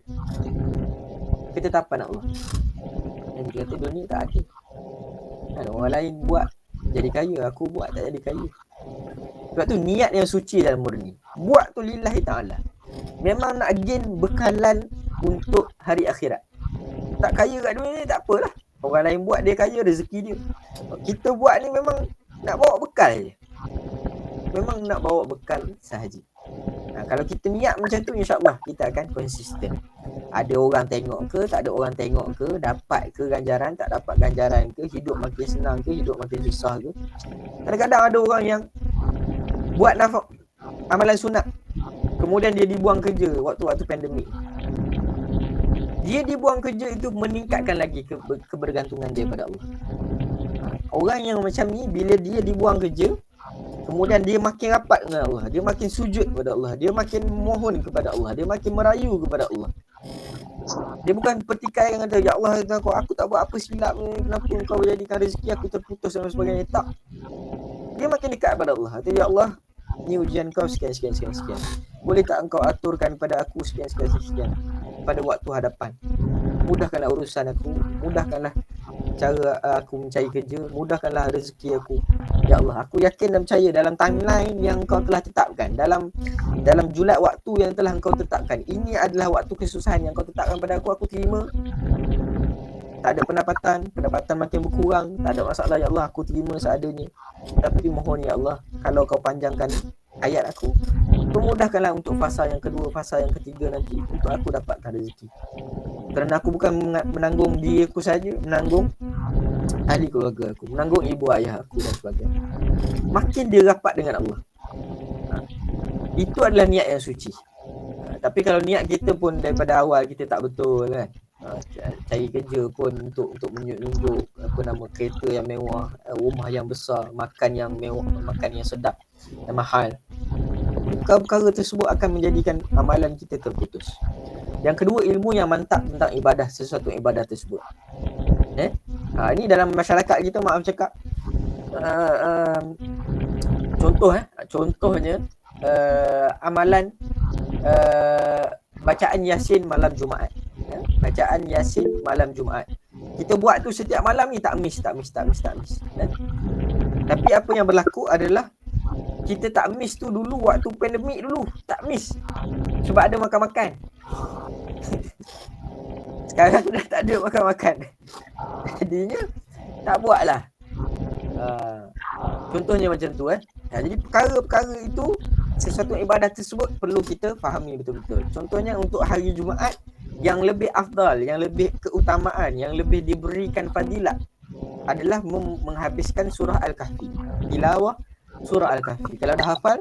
ketetapan Allah. Dan dia kata dunia tak adil. Kan orang lain buat jadi kaya, aku buat tak jadi kaya. Sebab tu niat yang suci dan murni. Buat tu lillahi ta'ala. Memang nak gain bekalan untuk hari akhirat. Tak kaya kat dunia ni tak apalah. Orang lain buat dia kaya, rezeki dia. Kita buat ni memang nak bawa bekal je. Memang nak bawa bekal sahaja. Kalau kita niat macam tu, insya-Allah kita akan konsisten. Ada orang tengok ke, tak ada orang tengok ke, dapat ke ganjaran, tak dapat ganjaran ke, hidup makin senang ke, hidup makin susah ke. Kadang-kadang ada orang yang buat amalan sunat, kemudian dia dibuang kerja waktu pandemik. Dia dibuang kerja itu meningkatkan lagi kebergantungan dia pada Allah. Orang yang macam ni, bila dia dibuang kerja, kemudian dia makin rapat dengan Allah, dia makin sujud kepada Allah, dia makin mohon kepada Allah, dia makin merayu kepada Allah. Dia bukan pertikai dengan dia, ya Allah, aku tak buat apa silap ni, kenapa engkau jadikan rezeki aku terputus dan sebagainya. Tak. Dia makin dekat kepada Allah. Kata, ya Allah, ni ujian kau sekian. Boleh tak engkau aturkan pada aku sekian pada waktu hadapan. Mudahkanlah urusan aku, mudahkanlah cara aku mencari kerja, mudahkanlah rezeki aku. Ya Allah, aku yakin dan percaya dalam timeline yang Engkau telah tetapkan, dalam julat waktu yang telah Engkau tetapkan, ini adalah waktu kesusahan yang Engkau tetapkan pada aku terima. Tak ada pendapatan makin berkurang, tak ada masalah, ya Allah, aku terima seadanya. Tapi mohon ya Allah, kalau Kau panjangkan hayat aku, permudahkanlah untuk fasa yang kedua, fasa yang ketiga nanti, untuk aku dapatkan rezeki. Kerana aku bukan menanggung diri aku saja, menanggung ahli keluarga aku, menanggung ibu ayah aku dan sebagainya. Makin dia rapat dengan Allah. Itu adalah niat yang suci. Tapi kalau niat kita pun daripada awal kita tak betul kan. Cari kerja pun untuk menunjuk kereta yang mewah, rumah yang besar, makan yang mewah, makan yang sedap dan mahal. Perkara tersebut akan menjadikan amalan kita terputus. Yang kedua, ilmu yang mantap tentang ibadah, sesuatu ibadah tersebut. Ini dalam masyarakat kita, maaf cakap, contohnya amalan bacaan Yasin malam Jumaat. Bacaan Yasin malam Jumaat. Kita buat tu setiap malam ni, tak miss. Tapi apa yang berlaku adalah kita tak miss tu dulu waktu pandemik dulu, tak miss. Sebab ada makan-makan. Sekarang dah tak ada makan-makan. Jadinya tak buat lah. Contohnya macam tu jadi perkara-perkara itu, sesuatu ibadah tersebut perlu kita fahami betul-betul. Contohnya untuk hari Jumaat, yang lebih afdal, yang lebih keutamaan, yang lebih diberikan fadilat adalah menghabiskan surah Al-Kahfi. Tilawah surah Al-Kahfi. Kalau dah hafal,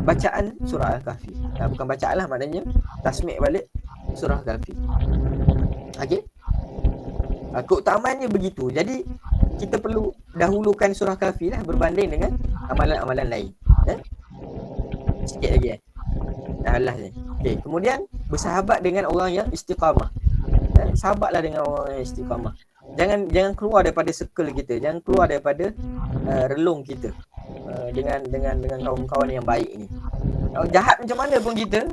bacaan surah Al-Kahfi. Bukan bacaan lah, maknanya tasmi' balik surah Al-Kahfi. Okey. Keutamaannya begitu. Jadi kita perlu dahulukan surah Kahfi lah berbanding dengan amalan-amalan lain. Sikit lagi Allah ni. Okey, kemudian bersahabat dengan orang yang istiqamah. Sahabatlah dengan orang yang istiqamah. Jangan keluar daripada circle kita, jangan keluar daripada relung kita dengan kawan-kawan yang baik ni. Jahat macam mana pun kita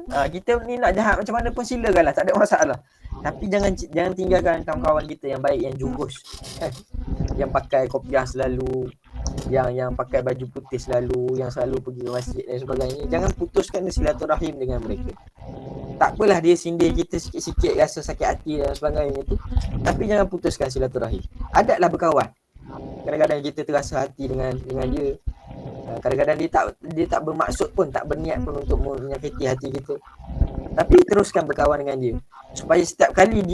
ni nak jahat macam mana pun silakanlah, tak ada masalah. Tapi jangan tinggalkan kawan-kawan kita yang baik, yang jurus, yang pakai kopiah selalu, yang pakai baju putih selalu, yang selalu pergi ke masjid dan sebagainya. Jangan putuskan silaturahim dengan mereka. Tak apalah dia sindir kita sikit-sikit, rasa sakit hati dan sebagainya tu, tapi jangan putuskan silaturahim. Adalah berkawan. Kadang-kadang kita terasa hati dengan dia. Kadang-kadang dia tak bermaksud pun, tak berniat pun untuk menyakiti hati kita. Tapi teruskan berkawan dengan dia. Supaya setiap kali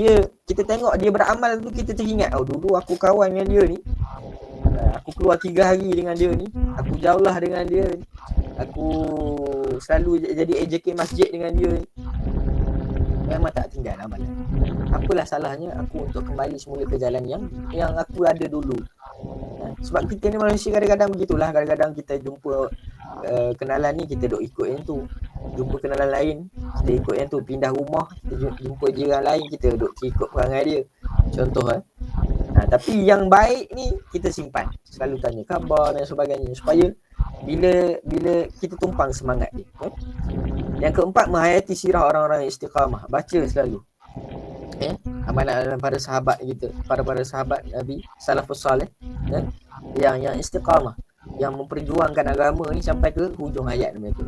kita tengok dia beramal tu, kita teringat, dulu aku kawan dengan dia ni. Aku keluar 3 hari dengan dia ni. Aku jauhlah dengan dia ni. Aku selalu jadi AJK masjid dengan dia ni. Memang tak tinggal amalan. Apalah salahnya aku untuk kembali semula ke jalan yang aku ada dulu. Sebab kita ni manusia kadang-kadang begitulah. Kadang-kadang kita jumpa kenalan ni, kita duk ikut yang tu. Jumpa kenalan lain, kita ikut yang tu. Pindah rumah, kita jumpa jiran lain, kita duk ikut perangai dia. Contoh tapi yang baik ni kita simpan. Selalu tanya khabar dan sebagainya, supaya bila kita tumpang semangat dia. Yang keempat, menghayati sirah orang-orang yang istiqamah. Baca selalu amalan para sahabat kita, para sahabat Nabi salafus salih, yang istiqamah, yang memperjuangkan agama ni sampai ke hujung hayat mereka.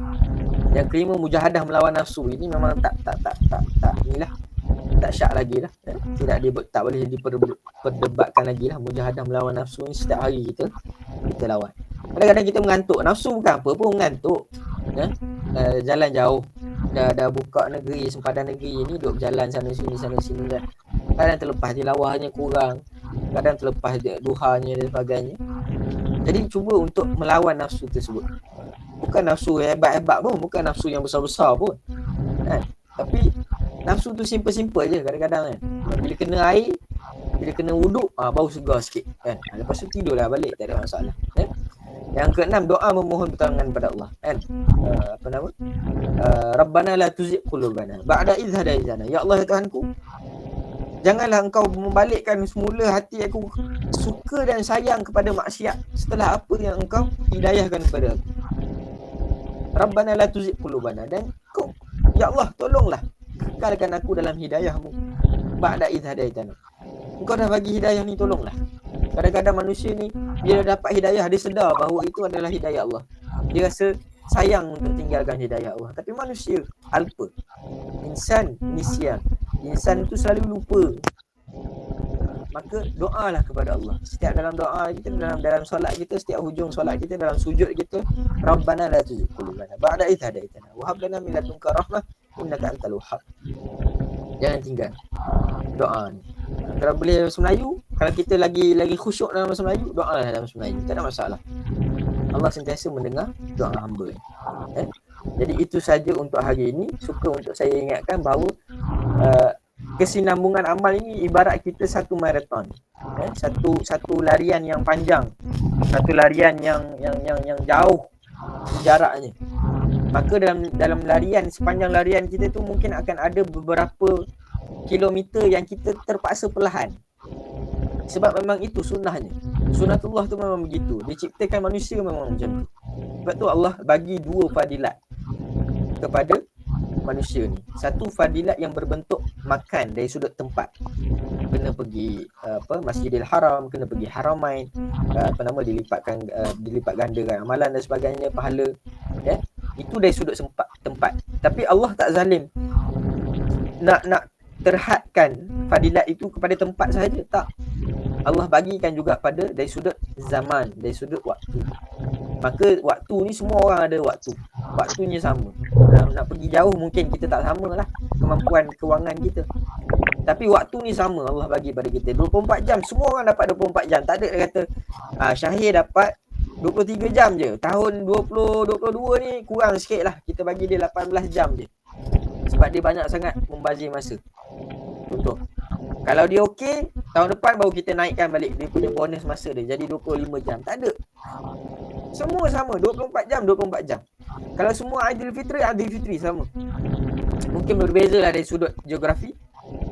Yang kelima, mujahadah melawan nafsu. Ini memang tak inilah, tak syak lagi lah. Tak boleh diperdebatkan lagi lah. Mujahadah melawan nafsu ni setiap hari kita lawan. Kadang-kadang kita mengantuk. Nafsu bukan apa pun mengantuk. Jalan jauh, dah buka negeri, sempadan negeri ni, duduk berjalan sana sini kan. Kadang terlepas tilawahnya kurang, kadang terlepas duhanya dan sebagainya. Jadi cuba untuk melawan nafsu tersebut. Bukan nafsu hebat-hebat pun, bukan nafsu yang besar-besar pun, tapi nafsu tu simple-simple je kadang-kadang kan. Bila kena air, bila kena wuduk, baru segar sikit kan. Lepas tu tidurlah balik, tak ada masalah. Yang keenam, doa memohon pertolongan pada Allah kan. Rabbana la tuzigh qulubana ba'da idh hadaitana. Ya Allah, ya Tuhanku, janganlah engkau membalikkan semula hati aku suka dan sayang kepada maksiat setelah apa yang engkau hidayahkan kepada aku. Rabbana la tuzigh qulubana, dan kau ya Allah tolonglah kekalkan aku dalam hidayahmu. Ba'da idh hadaitana, engkau dah bagi hidayah ni, tolonglah. Kadang-kadang manusia ni bila dapat hidayah, dia sedar bahawa itu adalah hidayah Allah. Dia rasa sayang untuk tinggalkan hidayah Allah. Tapi manusia alpa. Insan nisyan. Insan itu selalu lupa. Maka doalah kepada Allah. Setiap dalam doa kita, dalam solat kita, setiap hujung solat kita, dalam sujud kita, Rabbana la tuzigh qulubana ba'da idh hadaitana wa hab lana min ladunka rahmah innaka antal wahhab. Jangan tinggal doa ni. Kalau boleh bahasa Melayu, kalau kita lagi khusyuk dalam bahasa Melayu, doalah dalam bahasa Melayu, tak ada masalah. Allah sentiasa mendengar doa hamba. Jadi itu saja untuk hari ini. Suka untuk saya ingatkan bahawa kesinambungan amal ini ibarat kita satu maraton. Satu larian yang panjang, satu larian yang jauh jaraknya. Maka dalam larian, sepanjang larian kita tu mungkin akan ada beberapa kilometer yang kita terpaksa perlahan. Sebab memang itu sunnahnya. Sunnatullah tu memang begitu. Dia ciptakan manusia memang macam tu. Sebab tu Allah bagi 2 fadilat kepada manusia ni. Satu fadilat yang berbentuk makan dari sudut tempat. Kena pergi Masjidil Haram, kena pergi Haramain, dilipat gandakan amalan dan sebagainya, pahala. Itu dari sudut tempat. Tapi Allah tak zalim. Nak terhadkan fadilat itu kepada tempat sahaja, tak. Allah bagikan juga dari sudut zaman, dari sudut waktu. Maka waktu ni semua orang ada waktu. Waktunya sama. Nak pergi jauh mungkin kita tak sama lah kemampuan kewangan kita. Tapi waktu ni sama Allah bagi pada kita. 24 jam. Semua orang dapat 24 jam. Tak ada dia kata Syahir dapat 23 jam je. Tahun 2022 ni kurang sikit lah. Kita bagi dia 18 jam je. Sebab dia banyak sangat membazir masa. Contoh. Kalau dia okey, tahun depan baru kita naikkan balik dia punya bonus masa dia. Jadi 25 jam. Tak ada. Semua sama. 24 jam, 24 jam. Kalau semua Aidilfitri sama. Mungkin berbeza lah dari sudut geografi.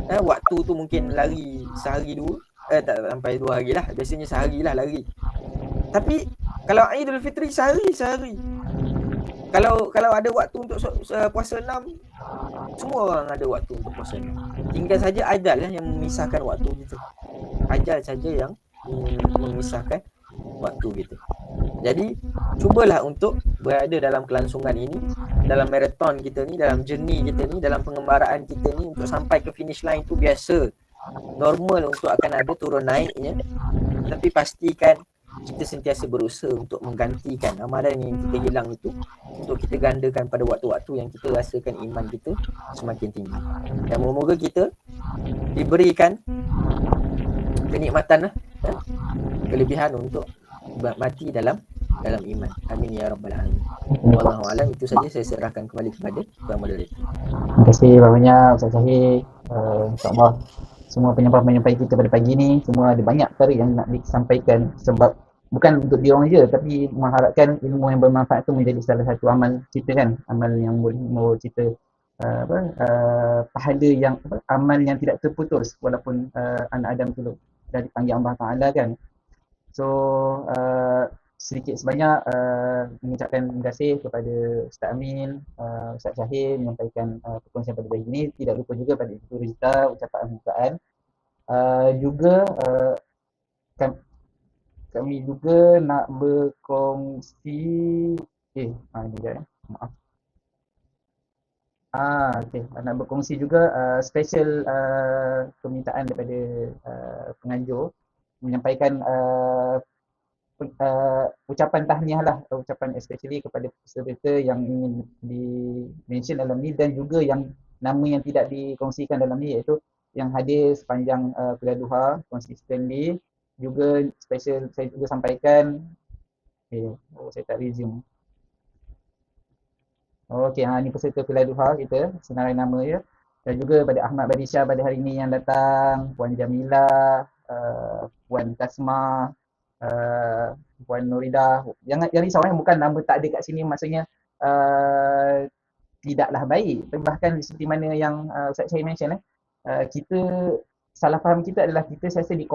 Waktu tu mungkin lari sehari dua. Tak sampai 2 hari lah. Biasanya sehari lah lari. Tapi kalau Aidilfitri sehari. Kalau ada waktu untuk puasa 6, semua orang ada waktu untuk puasa 6. Tinggal saja ajal yang memisahkan waktu kita. Ajal saja yang memisahkan waktu kita. Jadi cubalah untuk berada dalam kelangsungan ini, dalam marathon kita ni, dalam journey kita ni, dalam pengembaraan kita ni, untuk sampai ke finish line tu biasa. Normal untuk akan ada turun naiknya. Tapi pastikan kita sentiasa berusaha untuk menggantikan amalan yang kita hilang itu, untuk kita gandakan pada waktu-waktu yang kita rasakan iman kita semakin tinggi. Dan moga-moga kita diberikan kenikmatan kelebihan untuk mati dalam iman. Amin ya rabbal alamin. Wallahu alam. Itu saja saya serahkan kembali kepada Tuan Moderator. Terima kasih banyak Ustaz Syahid. InsyaAllah semua penyampai kita pada pagi ni semua ada banyak perkara yang nak disampaikan, sebab bukan untuk dia orang je, tapi mengharapkan ilmu yang bermanfaat tu menjadi salah satu amal kita kan, amal yang boleh kita pahala yang amal yang tidak terputus walaupun anak Adam tu dah dipanggil Allah Ta'ala kan. So sedikit sebanyak mengucapkan terima kasih kepada Ustaz Amin, Ustaz Syahid menyampaikan perkongsian pada pagi ini. Tidak lupa juga pada Ibu Rizta ucapan pembukaan. Juga kami juga nak berkongsi ini dia maaf. Okey, nak berkongsi juga special permintaan daripada penganjur menyampaikan ucapan tahniah lah, ucapan especially kepada peserta yang ingin di-mention dalam ni, dan juga yang nama yang tidak dikongsikan dalam ni, iaitu yang hadir sepanjang kuliah duha consistently. Juga special saya juga sampaikan saya tak resume. Okey, ni peserta kuliah duha kita, senarai nama ya. Dan juga pada Ahmad Badisha pada hari ini yang datang, Puan Jamilah, Puan Tasma, Puan Nuridah. Jangan risau bukan nama tak ada kat sini maksudnya tidaklah baik. Bahkan seperti mana yang Ustaz Syahid mention kita salah faham kita adalah kita selalu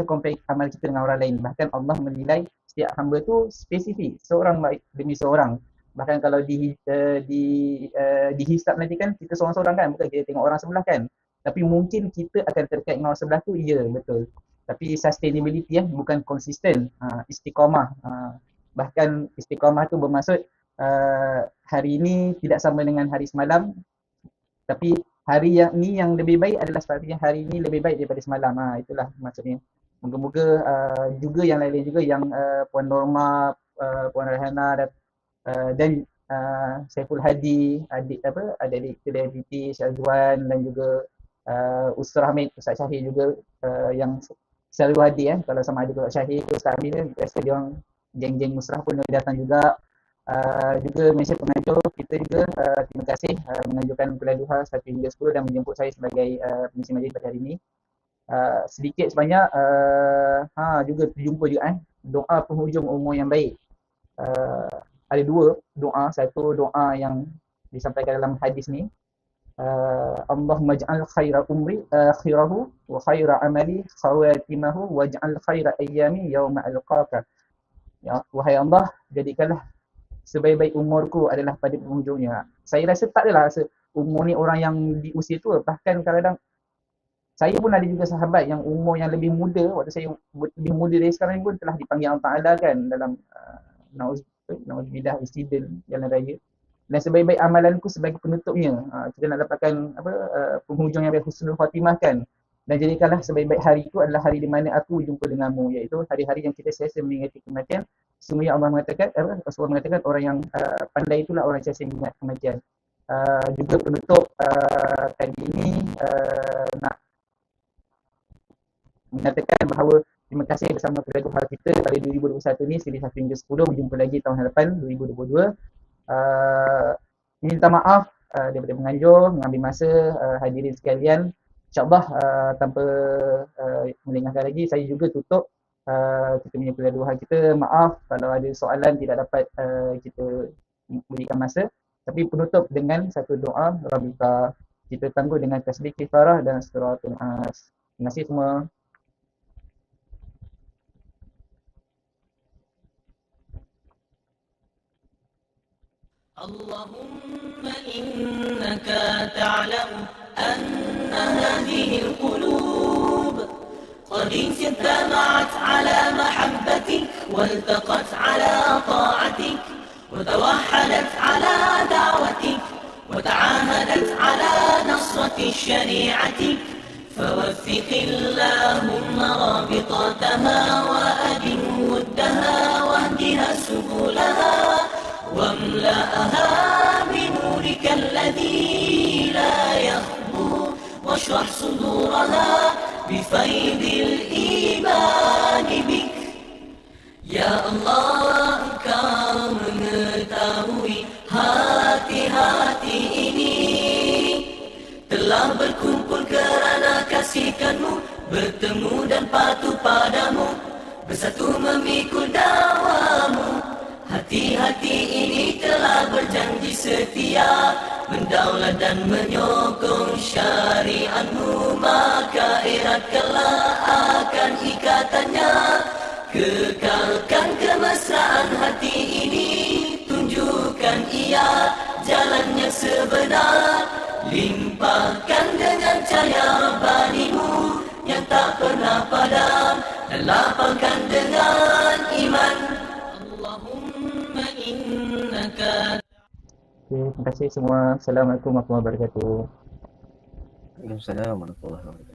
compare amal kita dengan orang lain. Bahkan Allah menilai setiap hamba tu spesifik, seorang demi seorang. Bahkan kalau dihisap nanti kan kita seorang-seorang kan, bukan kita tengok orang sebelah kan. Tapi mungkin kita akan terkait dengan orang sebelah tu, ya betul. Tapi sustainability bukan konsisten, istiqamah. Bahkan istiqamah tu bermaksud hari ini tidak sama dengan hari semalam, tapi hari yang ni yang lebih baik adalah sepatutnya hari ini lebih baik daripada semalam. Itulah maksudnya. Moga-moga juga yang lain-lain juga yang Puan Norma, Puan Rahana dan Saiful Hadi, adik kedai BT Syazwan, dan juga Ustaz Hamid, Ustaz Syahid juga yang selalu hadir kalau sama ada Ustaz Syahid, Ustaz Hamid biasa dia orang geng-geng musrah pun datang juga. Juga mention penganjur kita juga terima kasih menganjurkan kuliah duha 1 hingga 10 dan menjemput saya sebagai pengisi majlis pada hari ini. Sedikit sebanyak juga terjumpa juga doa penghujung umur yang baik. Ada 2 doa, satu doa yang disampaikan dalam hadis ni, Allahumma ja'al khaira umri akhirahu wa khaira amali khawatimahu waj'al khaira ayyami yawma alqaka. Ya, wahai Allah, jadikanlah sebaik-baik umurku adalah pada penghujungnya. Saya rasa tak adalah rasa umur ni orang yang di usia tua. Bahkan kadang-kadang saya pun ada juga sahabat yang umur yang lebih muda, waktu saya lebih muda dari sekarang pun telah dipanggil Allah Ta'ala kan dalam nauzubillah insiden jalan raya. Dan sebaik-baik amalanku sebagai penutupnya. Kita nak dapatkan penghujung yang husnul khatimah kan. Dan jadikanlah sebaik-baik hari itu adalah hari di mana aku jumpa denganmu, iaitu hari-hari yang kita sentiasa mengingati kematian. Sesungguhnya Allah mengatakan, Rasulullah mengatakan orang yang pandai itulah orang yang sentiasa mengingat kematian. Juga penutup kali ini nak mengatakan bahawa Terima kasih bersama Kuliah Duha kita pada 2021 ni, siri 1 hingga 10. Berjumpa lagi tahun hadapan 2022. Minta maaf daripada penganjur, mengambil masa hadirin sekalian. InsyaAllah tanpa melengahkan lagi, saya juga tutup kita punya Kuliah Duha kita. Maaf kalau ada soalan tidak dapat kita berikan masa. Tapi penutup dengan satu doa Rabbika. Kita tangguh dengan tasbih kifarah dan suratul As. Terima kasih semua. اللهم إنك تعلم أن هذه القلوب قد اجتمعت على محبتك والتقت على طاعتك وتوحدت على دعوتك وتعاهدت على نصرة شريعتك فوثق اللهم رابطتها وأدم ودها واهدها سبلها واملأها بنورك الذي لا يخبو واشرح صدورها بفيض الإيمان بك يا الله. Engkau mengetahui hati-hati ini telah berkumpul kerana kasihkan-Mu, bertemu dan patuh padamu, bersatu memikul dakwamu. Hati-hati ini telah berjanji setia mendaulat dan menyokong syariat-Mu, maka eratkanlah akan ikatannya. Kekalkan kemesraan hati ini, tunjukkan ia jalan yang sebenar. Limpahkan dengan cahaya Rabbani-Mu yang tak pernah padam, dan lapangkan dengan iman. Allahumma innaka. Terima kasih semua. Assalamualaikum warahmatullahi wabarakatuh. Waalaikumsalam warahmatullahi wabarakatuh.